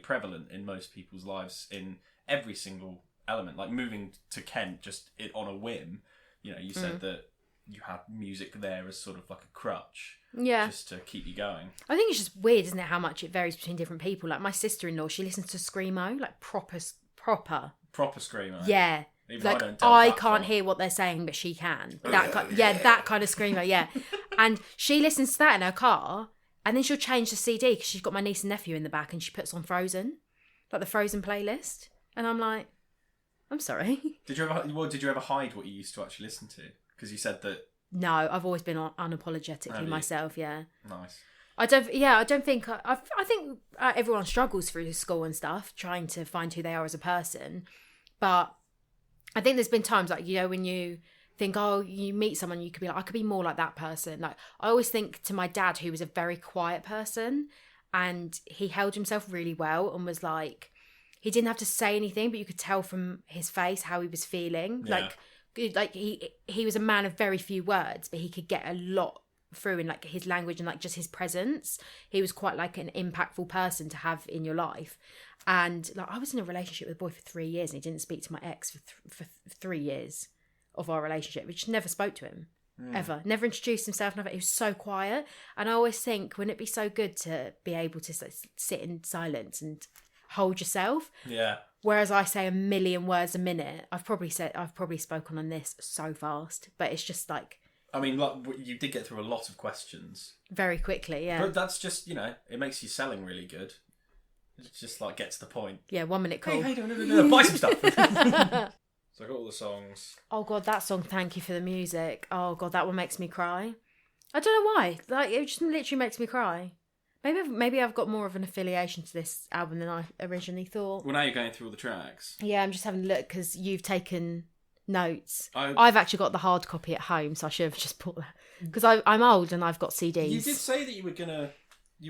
prevalent in most people's lives in every single element. Like moving to Kent just on a whim, you said that you had music there as sort of like a crutch, just to keep you going. I think it's just weird, isn't it, how much it varies between different people. Like my sister-in-law, she listens to screamo, like proper screamo. Yeah. Even like I can't hear what they're saying, but she can. That kind of screamo. Yeah, and she listens to that in her car, and then she'll change the CD because she's got my niece and nephew in the back, and she puts on Frozen, like the Frozen playlist, and I'm like, I'm sorry. Did you ever hide what you used to actually listen to? Because you said that. No, I've always been unapologetically myself. Yeah. Nice. I don't think. I think everyone struggles through school and stuff, trying to find who they are as a person, but I think there's been times like, when you think, oh, you meet someone, you could be like, I could be more like that person. Like I always think to my dad, who was a very quiet person, and he held himself really well and was like, he didn't have to say anything, but you could tell from his face how he was feeling. Yeah. Like he was a man of very few words, but he could get a lot through in like his language and like just his presence. He was quite like an impactful person to have in your life. And like I was in a relationship with a boy for 3 years, and he didn't speak to my ex for 3 years of our relationship. We just never spoke to him ever. Never introduced himself. Never. He was so quiet. And I always think, wouldn't it be so good to be able to sit in silence and hold yourself? Yeah. Whereas I say a million words a minute. I've probably spoken on this so fast, but it's just like. I mean, like, you did get through a lot of questions very quickly. Yeah. But that's just it makes you selling really good. It's just like get to the point. Yeah, 1 minute call. Hey, no, buy some stuff. So I got all the songs. Oh God, that song, Thank You for the Music. Oh God, that one makes me cry. I don't know why. Like it just literally makes me cry. Maybe I've got more of an affiliation to this album than I originally thought. Well, now you're going through all the tracks. Yeah, I'm just having a look because you've taken notes. I've actually got the hard copy at home, so I should have just put that because I'm old and I've got CDs. You did say that you were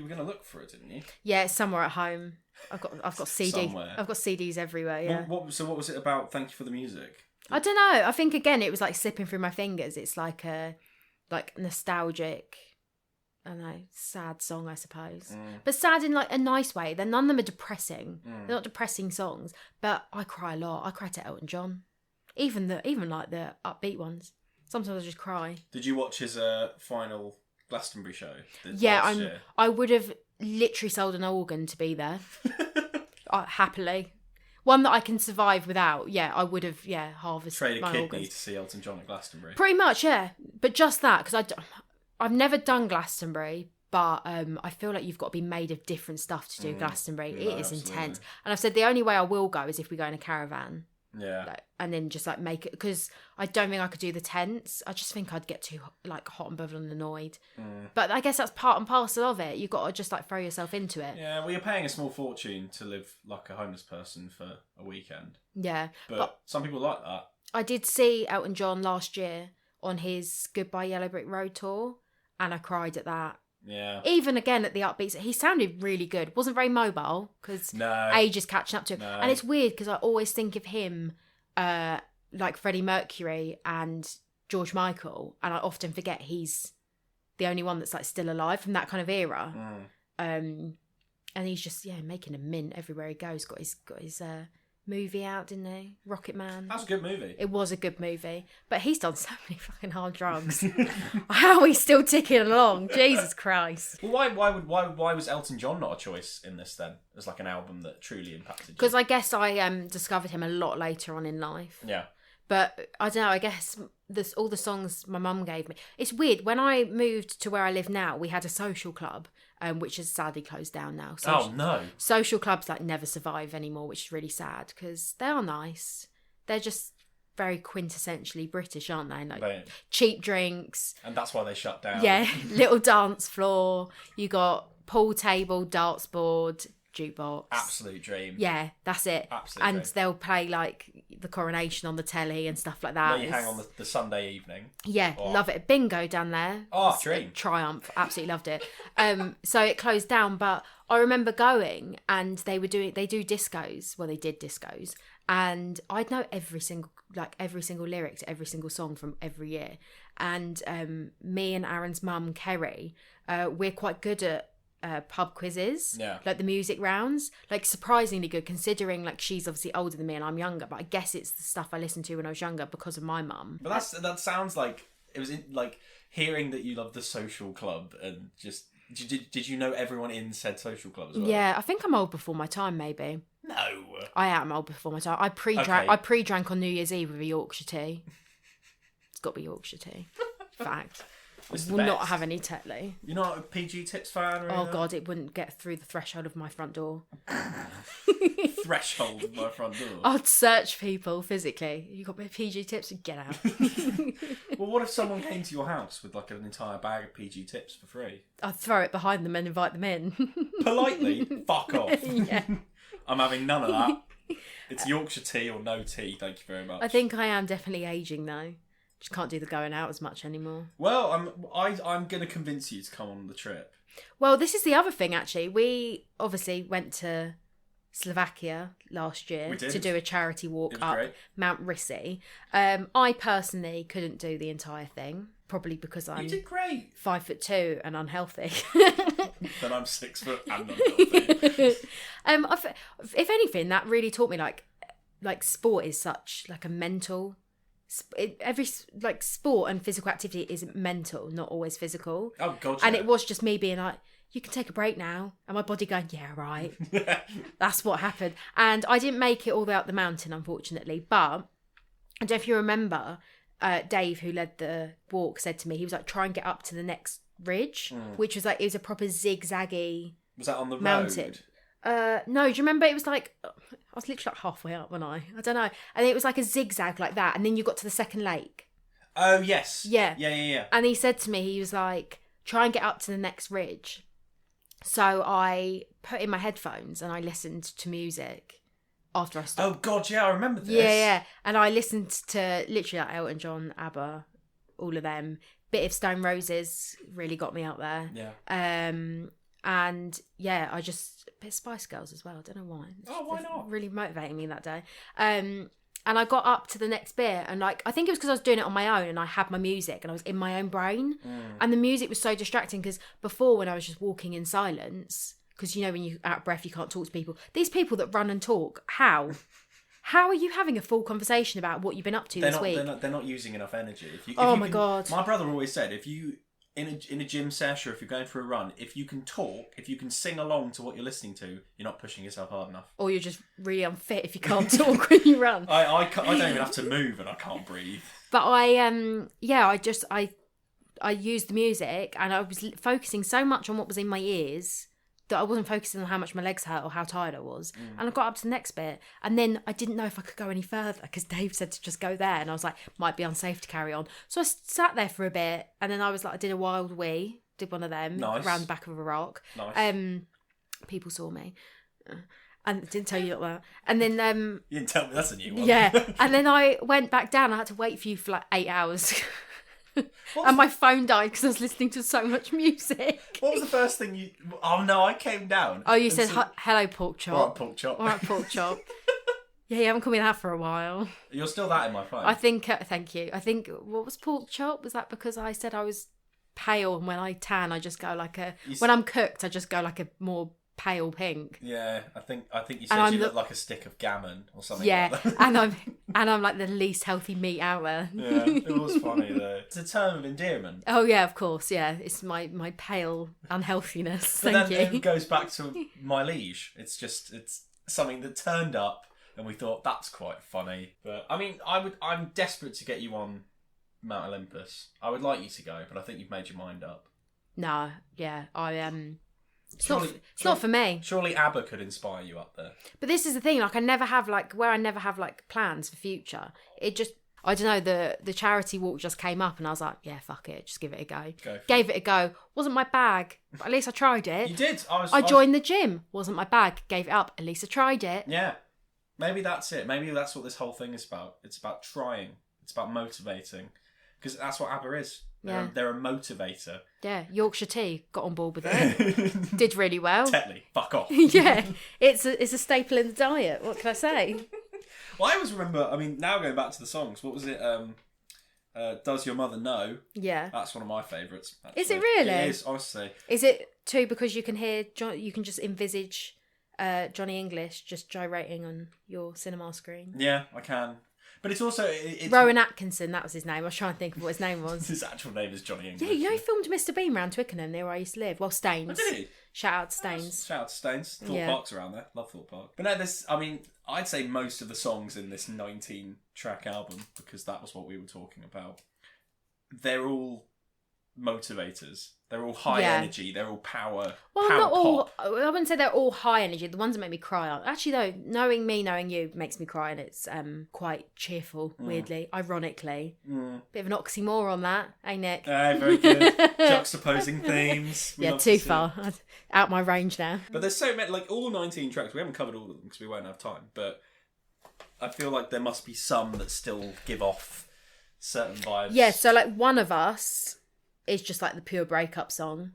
gonna look for it, didn't you? Yeah, it's somewhere at home. I've got CD. Somewhere. I've got CDs everywhere. Yeah. What was it about? Thank You for the Music. I don't know. I think again it was like slipping through my fingers. It's like a nostalgic, I don't know, sad song, I suppose. But sad in like a nice way. Then none of them are depressing. They're not depressing songs. But I cry a lot. I cry to Elton John. Even like the upbeat ones. Sometimes I just cry. Did you watch his final Glastonbury show? Yeah, I would have literally sold an organ to be there. Happily. One that I can survive without. Yeah, I would have, harvested trade a my kidney organs. to see Elton John at Glastonbury. Pretty much, yeah. But just that, because I've never done Glastonbury, but I feel like you've got to be made of different stuff to do Glastonbury. It is absolutely intense. And I've said the only way I will go is if we go in a caravan. Yeah. And then just make it, because I don't think I could do the tents. I just think I'd get too hot and bothered and annoyed. But I guess that's part and parcel of it. You've got to just throw yourself into it. Yeah, well, you're paying a small fortune to live like a homeless person for a weekend. Yeah. But some people like that. I did see Elton John last year on his Goodbye Yellow Brick Road tour, and I cried at that. Yeah. Even again at the upbeats, he sounded really good. Wasn't very mobile because age is catching up to him. No. And it's weird because I always think of him like Freddie Mercury and George Michael, and I often forget he's the only one that's still alive from that kind of era. And he's just making a mint everywhere he goes. Got his movie out, didn't he? Rocket Man. That's a good movie. It was a good movie, but he's done so many fucking hard drugs. How he's still ticking along? Jesus Christ! Well, why was Elton John not a choice in this then? As an album that truly impacted you? Because I guess I discovered him a lot later on in life. Yeah. But I don't know. I guess all the songs my mum gave me. It's weird. When I moved to where I live now, we had a social club, which has sadly closed down now. Oh no! Social clubs never survive anymore, which is really sad because they are nice. They're just very quintessentially British, aren't they? Like They- cheap drinks. And that's why they shut down. Yeah, little dance floor. You got pool table, darts board, jukebox. Absolute dream. Yeah, that's it. Absolute and dream. they'll play like the coronation on the telly and stuff like that. Where you hang on the Sunday evening. Yeah, Oh. love it. Bingo down there. Oh, It's a dream. triumph. Absolutely loved it. So it closed down, but I remember going and they do discos. Well, they did discos, and I'd know every single lyric to every single song from every year. And me and Aaron's mum, Kerry, we're quite good at pub quizzes, like the music rounds, like surprisingly good considering like she's obviously older than me and I'm younger, but I guess it's the stuff I listened to when I was younger because of my mum. But that sounds like it was like hearing that you loved the Social Club and just did you know everyone in said Social Club as well? Yeah, I think I'm old before my time. Maybe No. I am old before my time. I pre-drank on New Year's Eve with a Yorkshire tea. It's got to be Yorkshire tea. Fact. It's the Will not best. have any Tetley. You're not a PG Tips fan or Oh anything? God, it wouldn't get through the threshold of my front door. Threshold of my front door. I'd search people physically. You got PG Tips? Get out. Well, what if someone came to your house with like an entire bag of PG Tips for free? I'd throw it behind them and invite them in. Politely, fuck off. Yeah. I'm having none of that. It's Yorkshire tea or no tea, thank you very much. I think I am definitely aging though. Just can't do the going out as much anymore. Well, I'm going to convince you to come on the trip. Well, this is the other thing actually. We obviously went to Slovakia last year We did. to do a charity walk It was up great. Mount Rissy. I personally couldn't do the entire thing, probably because You I'm did great. 5'2" and unhealthy. Then I'm 6 foot and unhealthy. If anything, that really taught me like sport is such like a mental. Every like sport and physical activity is mental, not always physical. Oh God! And yeah. it was just me being like, "You can take a break now," and my body going, "Yeah, right." That's what happened, and I didn't make it all the way up the mountain, unfortunately. But I don't know if you remember, Dave, who led the walk, said to me, he was like, "Try and get up to the next ridge," which was like it was a proper zigzaggy. Was that on the mountain. road? No, do you remember it was like I was literally like halfway up when I don't know, and it was like a zigzag like that, and then you got to the second lake. Oh yes. Yeah. Yeah. And he said to me, he was like, try and get up to the next ridge. So I put in my headphones and I listened to music after I stopped. Oh God! Yeah, I remember this. Yeah. And I listened to literally like Elton John, ABBA, all of them. Bit of Stone Roses really got me out there. Yeah. And yeah, I just a bit of Spice Girls as well. I don't know why. Oh, why not? Really motivating me that day. And I got up to the next bit, and like I think it was because I was doing it on my own, and I had my music, and I was in my own brain, and the music was so distracting. Because before, when I was just walking in silence, because you know when you're out of breath, you can't talk to people. These people that run and talk, how are you having a full conversation about what you've been up to this week? They're not using enough energy. If my God. My brother always said, if you in a gym session, or if you're going for a run, if you can talk, if you can sing along to what you're listening to, you're not pushing yourself hard enough. Or you're just really unfit if you can't talk when you run. I don't even have to move, and I can't breathe. But I used the music, and I was focusing so much on what was in my ears that I wasn't focusing on how much my legs hurt or how tired I was. And I got up to the next bit, and then I didn't know if I could go any further because Dave said to just go there, and I was like, might be unsafe to carry on. So I sat there for a bit, and then I was like, I did a wild wee, did one of them Nice. around the back of a rock. Nice. People saw me. And didn't tell you that. And then You didn't tell me that's a new one. yeah, and then I went back down. I had to wait for you for like 8 hours. And my phone died because I was listening to so much music. What was the first thing you... Oh no, I came down. Oh, you said, hello, pork chop. Alright, pork chop. All right, pork chop. Yeah, you haven't called me that for a while. You're still that in my phone. I think, thank you. I think, what was pork chop? Was that because I said I was pale, and when I tan, I just go like when I'm cooked, I just go like a more pale pink. Yeah, I think you said you look like a stick of gammon or something Yeah, like that. and I'm like the least healthy meat out there. Yeah, it was funny though. It's a term of endearment. Oh yeah, of course, yeah. It's my pale unhealthiness. But Thank then you. it goes back to my liege. It's something that turned up and we thought that's quite funny. But I mean, I'm desperate to get you on Mount Olympus. I would like you to go, but I think you've made your mind up. No, yeah, It's Surely- not for me. Surely ABBA could inspire you up there. But this is the thing, like I never have like plans for future. It just I don't know, the charity walk just came up and I was like, yeah, fuck it, just give it a go. Gave it a go. Wasn't my bag, but at least I tried it. You did. I joined the gym. Wasn't my bag. Gave it up. At least I tried it. Yeah. Maybe that's it. Maybe that's what this whole thing is about. It's about trying. It's about motivating. Because that's what ABBA is. They're a motivator. Yeah, Yorkshire tea, got on board with it. Did really well. Tetley, fuck off. Yeah, it's a staple in the diet. What can I say? Well, I always remember, I mean, now going back to the songs, what was it? Does Your Mother Know? Yeah. That's one of my favourites. Is it really? It is, honestly. Is it too because you can hear, you can just envisage Johnny English just gyrating on your cinema screen? Yeah, I can. But it's also... Rowan Atkinson, that was his name. I was trying to think of what his name was. His actual name is Johnny English. Yeah, you know he filmed Mr. Bean around Twickenham, near where I used to live. Well, Staines. Oh, did he? Shout out to Staines. Shout out to Staines. Thorpe Park's around there. Love Thorpe Park. But no, I'd say most of the songs in this 19-track album, because that was what we were talking about, they're all motivators. They're all high energy. They're all power. Well, power not all. pop. I wouldn't say they're all high energy. The ones that make me cry are actually, though, knowing me, knowing you makes me cry, and it's quite cheerful. Weirdly, ironically, bit of an oxymoron that, ain't it? Very good. Juxtaposing themes. Yeah, too far. Out my range now. But there's so many, like all 19 tracks. We haven't covered all of them because we won't have time. But I feel like there must be some that still give off certain vibes. Yeah. So like One of Us is just like the pure breakup song.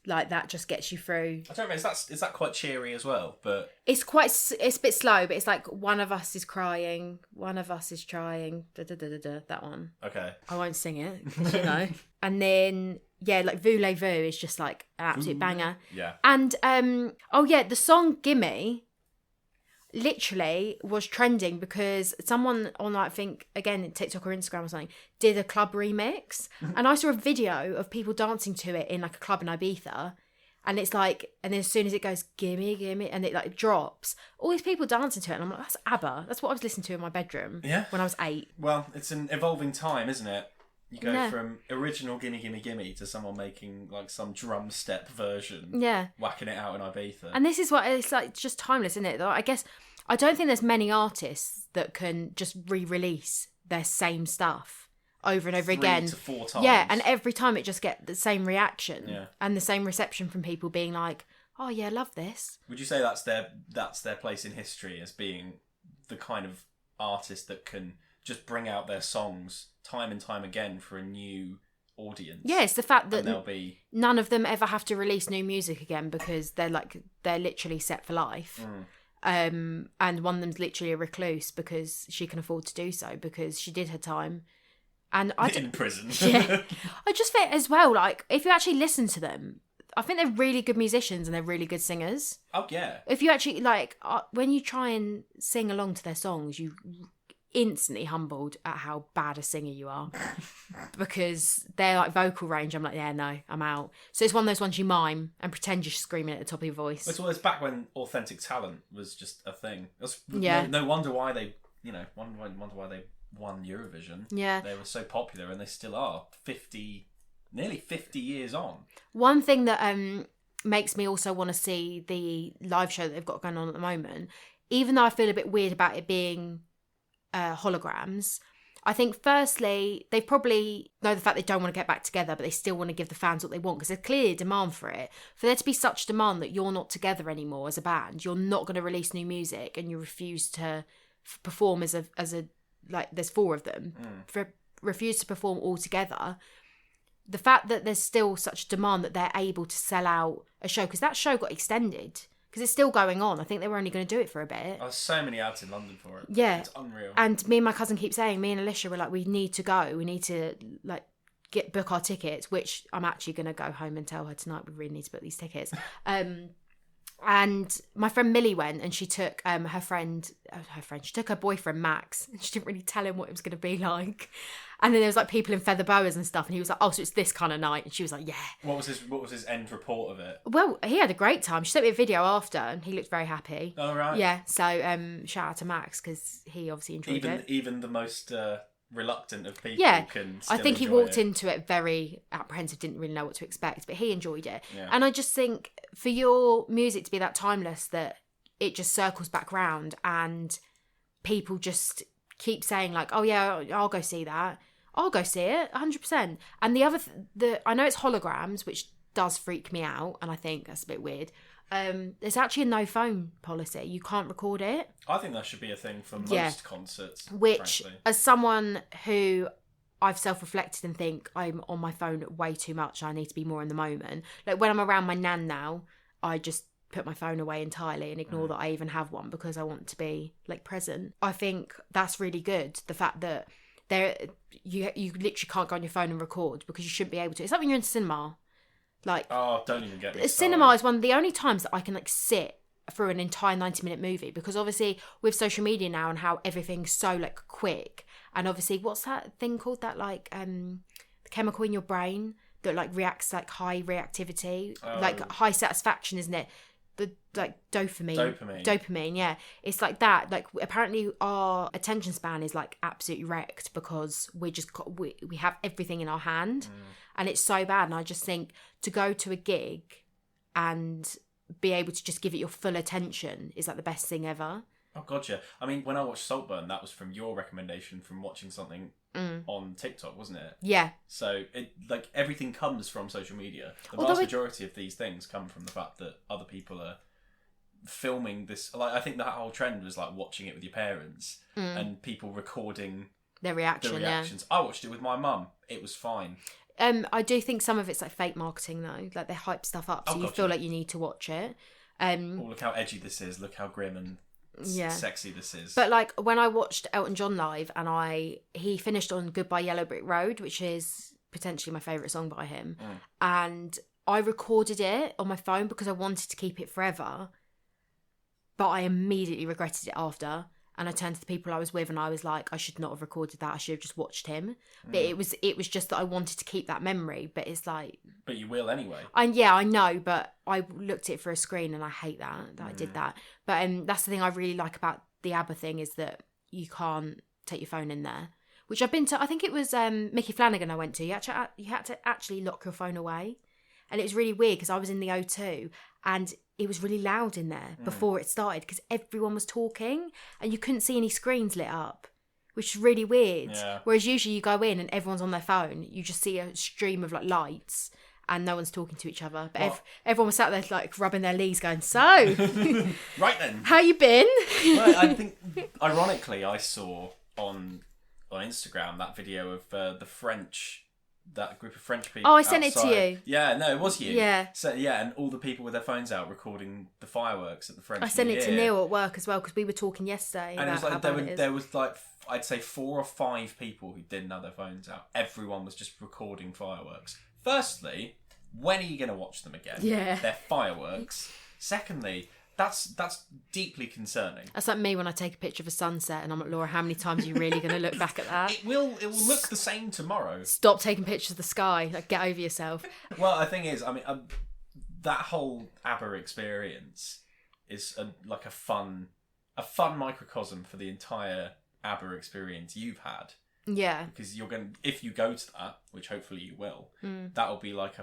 Like that just gets you through. I don't know, is that quite cheery as well? But it's a bit slow, but it's like one of us is crying, one of us is trying, that one. Okay. I won't sing it, 'cause, you know. And then like Voulez-Vous is just like an absolute banger. Yeah. And the song Gimme literally was trending because someone on, I think, again, TikTok or Instagram or something, did a club remix. And I saw a video of people dancing to it in like a club in Ibiza. And it's like, and then as soon as it goes, gimme, gimme, and it like drops, all these people dancing to it. And I'm like, that's ABBA. That's what I was listening to in my bedroom when I was 8. Well, it's an evolving time, isn't it? You go from original Gimme Gimme Gimme to someone making like some drum step version. Yeah. Whacking it out in Ibiza. And this is what it's like, just timeless, isn't it? I guess, I don't think there's many artists that can just re-release their same stuff over and over 3 again. to 4 times. Yeah, and every time it just get the same reaction. Yeah. And the same reception from people being like, oh yeah, love this. Would you say that's their place in history as being the kind of artist that can just bring out their songs time and time again for a new audience? Yeah, it's the fact that none of them ever have to release new music again because they're literally set for life. And one of them's literally a recluse because she can afford to do so because she did her time. And in prison. Yeah. I just think as well, like, if you actually listen to them, I think they're really good musicians and they're really good singers. Oh, yeah. If you actually, like, when you try and sing along to their songs, you instantly humbled at how bad a singer you are. Because their, like, vocal range, I'm like, yeah, no, I'm out. So it's one of those ones you mime and pretend you're screaming at the top of your voice. It's back when authentic talent was just a thing. Yeah. No wonder why they, wonder why they won Eurovision. Yeah. They were so popular and they still are. Nearly 50 years on. One thing that makes me also want to see the live show that they've got going on at the moment, even though I feel a bit weird about it being holograms, I think firstly they probably know the fact they don't want to get back together, but they still want to give the fans what they want because there's clearly a demand for it. For there to be such demand that you're not together anymore as a band, you're not going to release new music, and you refuse to perform as a like there's 4 of them, refuse to perform all together. The fact that there's still such demand that they're able to sell out a show, because that show got extended. Because it's still going on. I think they were only going to do it for a bit. There's so many ads in London for it. Yeah. It's unreal. And me and my cousin keep saying, me and Alicia were like, we need to go. We need to like book our tickets, which I'm actually going to go home and tell her tonight we really need to book these tickets. And my friend Millie went, and she took she took her boyfriend Max, and she didn't really tell him what it was going to be like. And then there was like people in feather boas and stuff, and he was like, oh, so it's this kind of night. And she was like, yeah. What was his end report of it? Well, he had a great time. She sent me a video after, and he looked very happy. Oh, right. Yeah, so shout out to Max, because he obviously enjoyed it. Even the most reluctant of people can still I think he enjoy walked into it very apprehensive, didn't really know what to expect, but he enjoyed it. Yeah. And I just think for your music to be that timeless that it just circles back round and people just keep saying like, oh yeah, I'll go see that. I'll go see it, 100%. And the other, I know it's holograms, which does freak me out, and I think that's a bit weird. There's actually a no phone policy. You can't record it. I think that should be a thing for most concerts. Which, frankly. as someone who I've self-reflected and think I'm on my phone way too much, I need to be more in the moment. Like when I'm around my nan now, I just put my phone away entirely and ignore that I even have one because I want to be like present. I think that's really good. The fact that you literally can't go on your phone and record because you shouldn't be able to. It's like when you're in cinema. Like, oh, don't even get me started. Cinema is one of the only times that I can like sit through an entire 90-minute movie, because obviously with social media now and how everything's so like quick, and obviously what's that thing called, that like the chemical in your brain that like reacts like high reactivity, like high satisfaction, isn't it? The like dopamine, yeah, it's like that. Like apparently our attention span is like absolutely wrecked because we have everything in our hand, and it's so bad. And I just think to go to a gig and be able to just give it your full attention is like the best thing ever. Oh god, yeah. I mean, when I watched Saltburn, that was from your recommendation from watching something on TikTok, wasn't it? Yeah. So it like everything comes from social media. The vast majority of these things come from the fact that other people are filming this. Like I think that whole trend was like watching it with your parents and people recording their reactions. I watched it with my mum. It was fine. I do think some of it's like fake marketing though. Like they hype stuff up so you feel like you need to watch it. Look how edgy this is. Look how grim and sexy this is. But like when I watched Elton John live and he finished on Goodbye Yellow Brick Road, which is potentially my favourite song by him, and I recorded it on my phone because I wanted to keep it forever, but I immediately regretted it after, and I turned to the people I was with and I was like, I should not have recorded that, I should have just watched him. But it was just that I wanted to keep that memory, but it's like, but you will anyway. And yeah, I know, but I looked at it for a screen and I hate that I did that. But that's the thing I really like about the ABBA thing, is that you can't take your phone in there, which I've been to. I think it was Mickey Flanagan I went to. You had to actually lock your phone away, and it was really weird because I was in the O2 and it was really loud in there before it started because everyone was talking and you couldn't see any screens lit up, which is really weird. Yeah. Whereas usually you go in and everyone's on their phone, you just see a stream of like lights and no one's talking to each other. But everyone was sat there like rubbing their knees going, so right then, how you been? Well, I think ironically I saw on Instagram that video of that group of French people. Oh, I sent it to you. Yeah, no, it was you. Yeah. So yeah, and all the people with their phones out recording the fireworks at the French New Year. I sent it to Neil at work as well because we were talking yesterday. And about it was like how bad it is. There was like I'd say 4 or 5 people who didn't have their phones out. Everyone was just recording fireworks. Firstly, when are you going to watch them again? Yeah. They're fireworks. Secondly, that's deeply concerning. That's like me when I take a picture of a sunset and I'm like, Laura, how many times are you really going to look back at that? It will look the same tomorrow. Stop taking pictures of the sky. Like, get over yourself. Well, the thing is, I mean, that whole ABBA experience is like a fun microcosm for the entire ABBA experience you've had. Yeah. Because if you go to that, which hopefully you will, that'll be like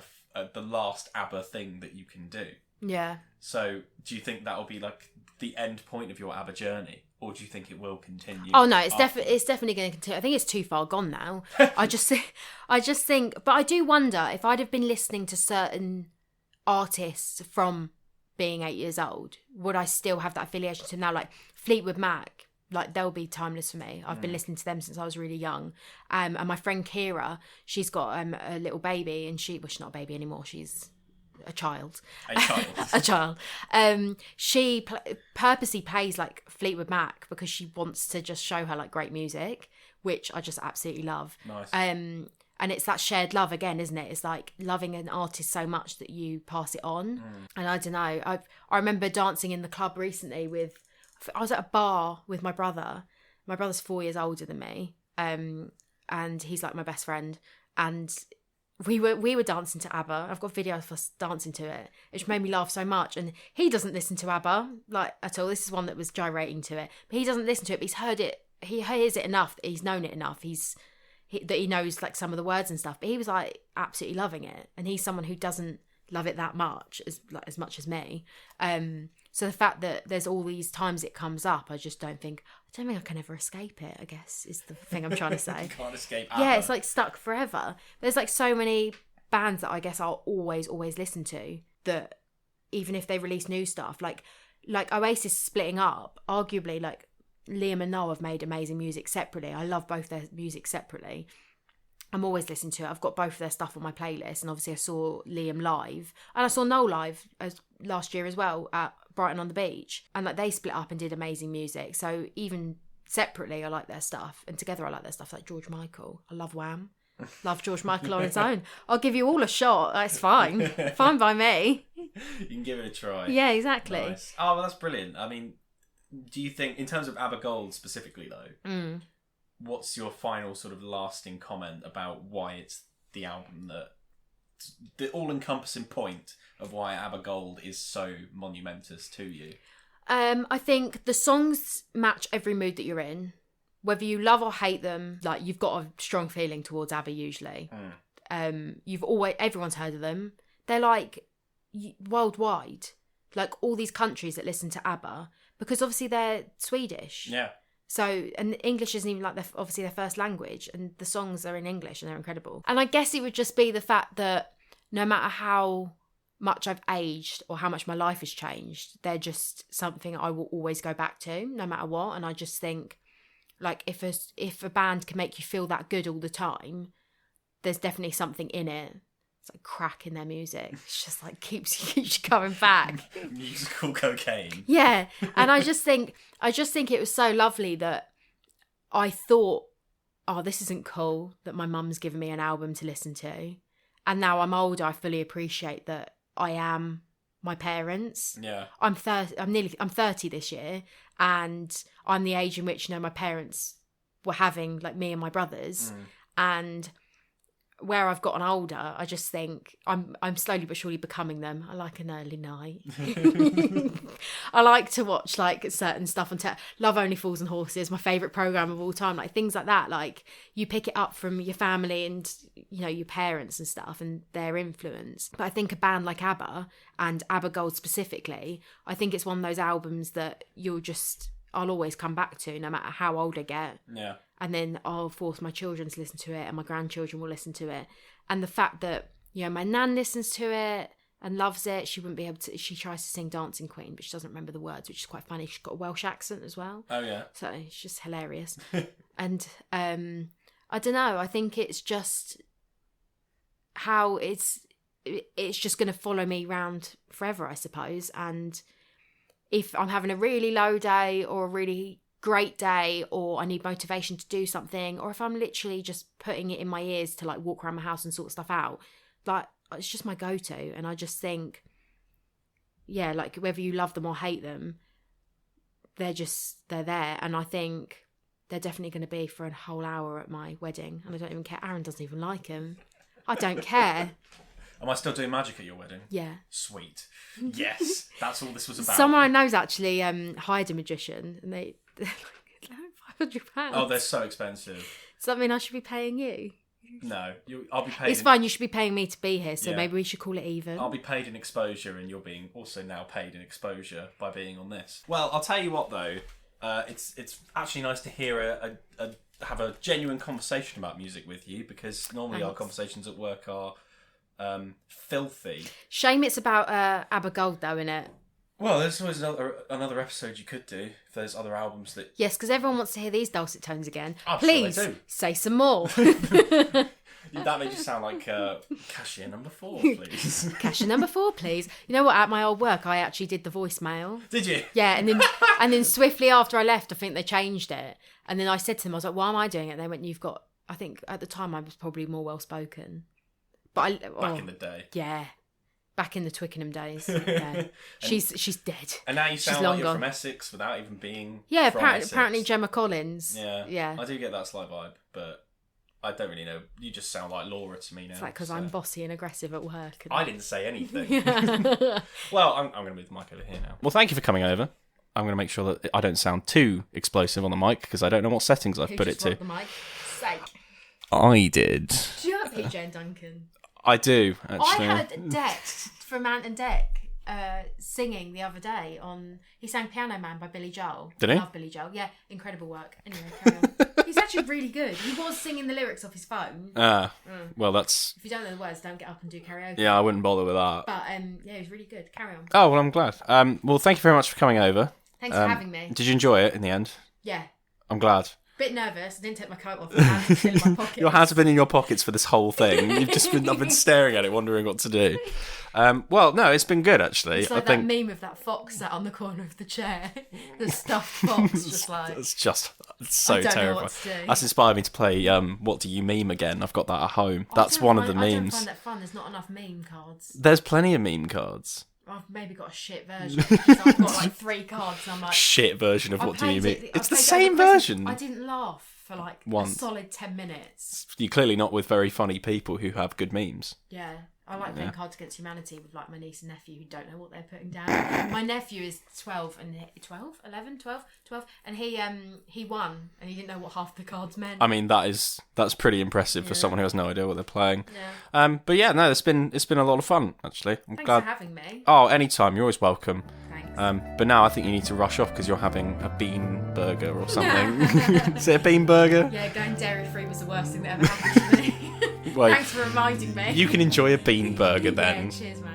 the last ABBA thing that you can do. Yeah. So, do you think that'll be like the end point of your ABBA journey, or do you think it will continue? Oh no, it's definitely going to continue. I think it's too far gone now. I just think, but I do wonder if I'd have been listening to certain artists from being 8 years old, would I still have that affiliation to now? Like Fleetwood Mac, like they'll be timeless for me. I've been listening to them since I was really young. And my friend Kira, she's got a little baby, and she's not a baby anymore. She's a child. A child. She purposely plays like Fleetwood Mac because she wants to just show her like great music, which I just absolutely love. Nice. And it's that shared love again, isn't it? It's like loving an artist so much that you pass it on. And I don't know. I remember dancing in the club recently I was at a bar with my brother. My brother's 4 years older than me, and he's like my best friend. And we were dancing to ABBA. I've got video of us dancing to it, which made me laugh so much. And he doesn't listen to ABBA like at all. This is one that was gyrating to it, but he doesn't listen to it. But he's heard it. He hears it enough. He's known it enough. That he knows like some of the words and stuff. But he was like absolutely loving it. And he's someone who doesn't love it that much as much as me. So the fact that there's all these times it comes up, I don't think I can ever escape it, I guess, is the thing I'm trying to say. You can't escape ABBA. Yeah, it's like stuck forever. There's like so many bands that I guess I'll always listen to, that even if they release new stuff, like Oasis splitting up, arguably, like Liam and Noel have made amazing music separately. I love both their music separately. I'm always listening to it. I've got both of their stuff on my playlist, and obviously I saw Liam live, and I saw Noel live last year as well at Brighton on the Beach, and like they split up and did amazing music. So even separately, I like their stuff, and together I like their stuff. Like George Michael, I love Wham, love George Michael on its own. I'll give you all a shot. That's fine, fine by me. You can give it a try. Yeah, exactly. Nice. Oh, well, that's brilliant. I mean, do you think, in terms of ABBA Gold specifically though, what's your final sort of lasting comment about why it's the album that, the all-encompassing point of why ABBA Gold is so monumentous to you? I think the songs match every mood that you're in. Whether you love or hate them, like you've got a strong feeling towards ABBA usually. Everyone's heard of them. They're like worldwide, like all these countries that listen to ABBA, because obviously they're Swedish. Yeah. So, and English isn't even like obviously their first language, and the songs are in English and they're incredible. And I guess it would just be the fact that no matter how much I've aged or how much my life has changed, they're just something I will always go back to no matter what. And I just think, like, if a band can make you feel that good all the time, there's definitely something in it. It's like crack in their music. It's just like keeps you coming back. Musical cocaine. Yeah. And I just think it was so lovely that I thought, oh, this isn't cool that my mum's given me an album to listen to. And now I'm older, I fully appreciate that I am my parents. Yeah. I'm 30 this year, and I'm the age in which, my parents were having, like, me and my brothers. And where I've gotten older, I just think I'm slowly but surely becoming them. I like an early night. I like to watch like certain stuff on Love Only Fools and Horses, my favourite programme of all time. Like things like that. Like you pick it up from your family and your parents and stuff and their influence. But I think a band like ABBA and ABBA Gold specifically, I think it's one of those albums that I'll always come back to no matter how old I get. Yeah. And then I'll force my children to listen to it, and my grandchildren will listen to it. And the fact that, my nan listens to it and loves it. She wouldn't be able to, she tries to sing Dancing Queen, but she doesn't remember the words, which is quite funny. She's got a Welsh accent as well. Oh, yeah. So it's just hilarious. And I don't know, I think it's just how it's just going to follow me around forever, I suppose. And if I'm having a really low day or a really great day, or I need motivation to do something, or if I'm literally just putting it in my ears to like walk around my house and sort stuff out, like it's just my go-to. And I just think, yeah, like whether you love them or hate them, they're there. And I think they're definitely going to be for a whole hour at my wedding, and I don't even care. Aaron doesn't even like them. I don't care. Am I still doing magic at your wedding? Yeah. Sweet. Yes, that's all this was about. Someone I know's actually hired a magician, and they're like £500. Oh, they're so expensive. Does that mean I should be paying you? No, I'll be paid. It's fine. You should be paying me to be here, so Yeah. maybe we should call it even. I'll be paid in exposure, and you're being also now paid in exposure by being on this. Well, I'll tell you what though, it's actually nice to hear have a genuine conversation about music with you, because normally our conversations at work are filthy. Shame it's about ABBA Gold though, innit? Well, there's always another episode you could do if there's other albums that... Yes, because everyone wants to hear these dulcet tones again. I'm Please, sure they do. say some more. That made you sound like cashier number 4, please. Cashier number 4, please. You know what? At my old work, I actually did the voicemail. Did you? Yeah, and then swiftly after I left, I think they changed it. And then I said to them, I was like, why am I doing it? And they went, you've got... I think at the time I was probably more well-spoken. But Back in the day. Yeah. Back in the Twickenham days. Yeah. She's dead. And now you She's sound long like you're gone. from Essex without even being from Essex. Apparently Gemma Collins. Yeah. Yeah. I do get that slight vibe, but I don't really know. You just sound like Laura to me now. It's like because I'm bossy and aggressive at work. I didn't say anything. Well, I'm going to move the mic over here now. Well, thank you for coming over. I'm going to make sure that I don't sound too explosive on the mic, because I don't know what settings I've put it to. The mic? Sake. I did. Do you have PJ and Duncan? I do, actually. I had a debt from Ant and Dec singing the other day on. He sang Piano Man by Billy Joel. Did he? I love Billy Joel. Yeah, incredible work. Anyway, carry on. He's actually really good. He was singing the lyrics off his phone. Well, that's... If you don't know the words, don't get up and do karaoke. Yeah, I wouldn't bother with that. But yeah, he was really good. Carry on. Oh, well, I'm glad. Well, thank you very much for coming over. Thanks for having me. Did you enjoy it in the end? Yeah. I'm glad. Bit nervous. I didn't take my coat off. My hands were still in my pockets. Your hands have been in your pockets for this whole thing. I've been staring at it, wondering what to do. Well, no, it's been good actually. It's like that meme of that fox sat on the corner of the chair, the stuffed fox, just like. It's so I don't terrifying. know what to do. That's inspired me to play What Do You Meme again. I've got that at home. That's one of the memes. I don't find that fun. There's not enough meme cards. There's plenty of meme cards. I've maybe got a shit version. So I've got like 3 cards, and I'm like shit version of What Do You Meme. It's the played it same on the Christmas- version. I didn't laugh for like Once. a solid 10 minutes. You're clearly not with very funny people who have good memes. Yeah. I like playing Cards Against Humanity with like my niece and nephew who don't know what they're putting down. My nephew is 12 and 12, and he won and he didn't know what half the cards meant. I mean that's pretty impressive for someone who has no idea what they're playing. Yeah. But yeah, no, it's been a lot of fun actually. I'm Thanks glad. for having me. Oh, anytime. You're always welcome. Thanks. But now I think you need to rush off because you're having a bean burger or something. Is it a bean burger? Yeah, going dairy free was the worst thing that ever happened to me. Well, Thanks for reminding me. You can enjoy a bean burger then. Yeah, cheers, man.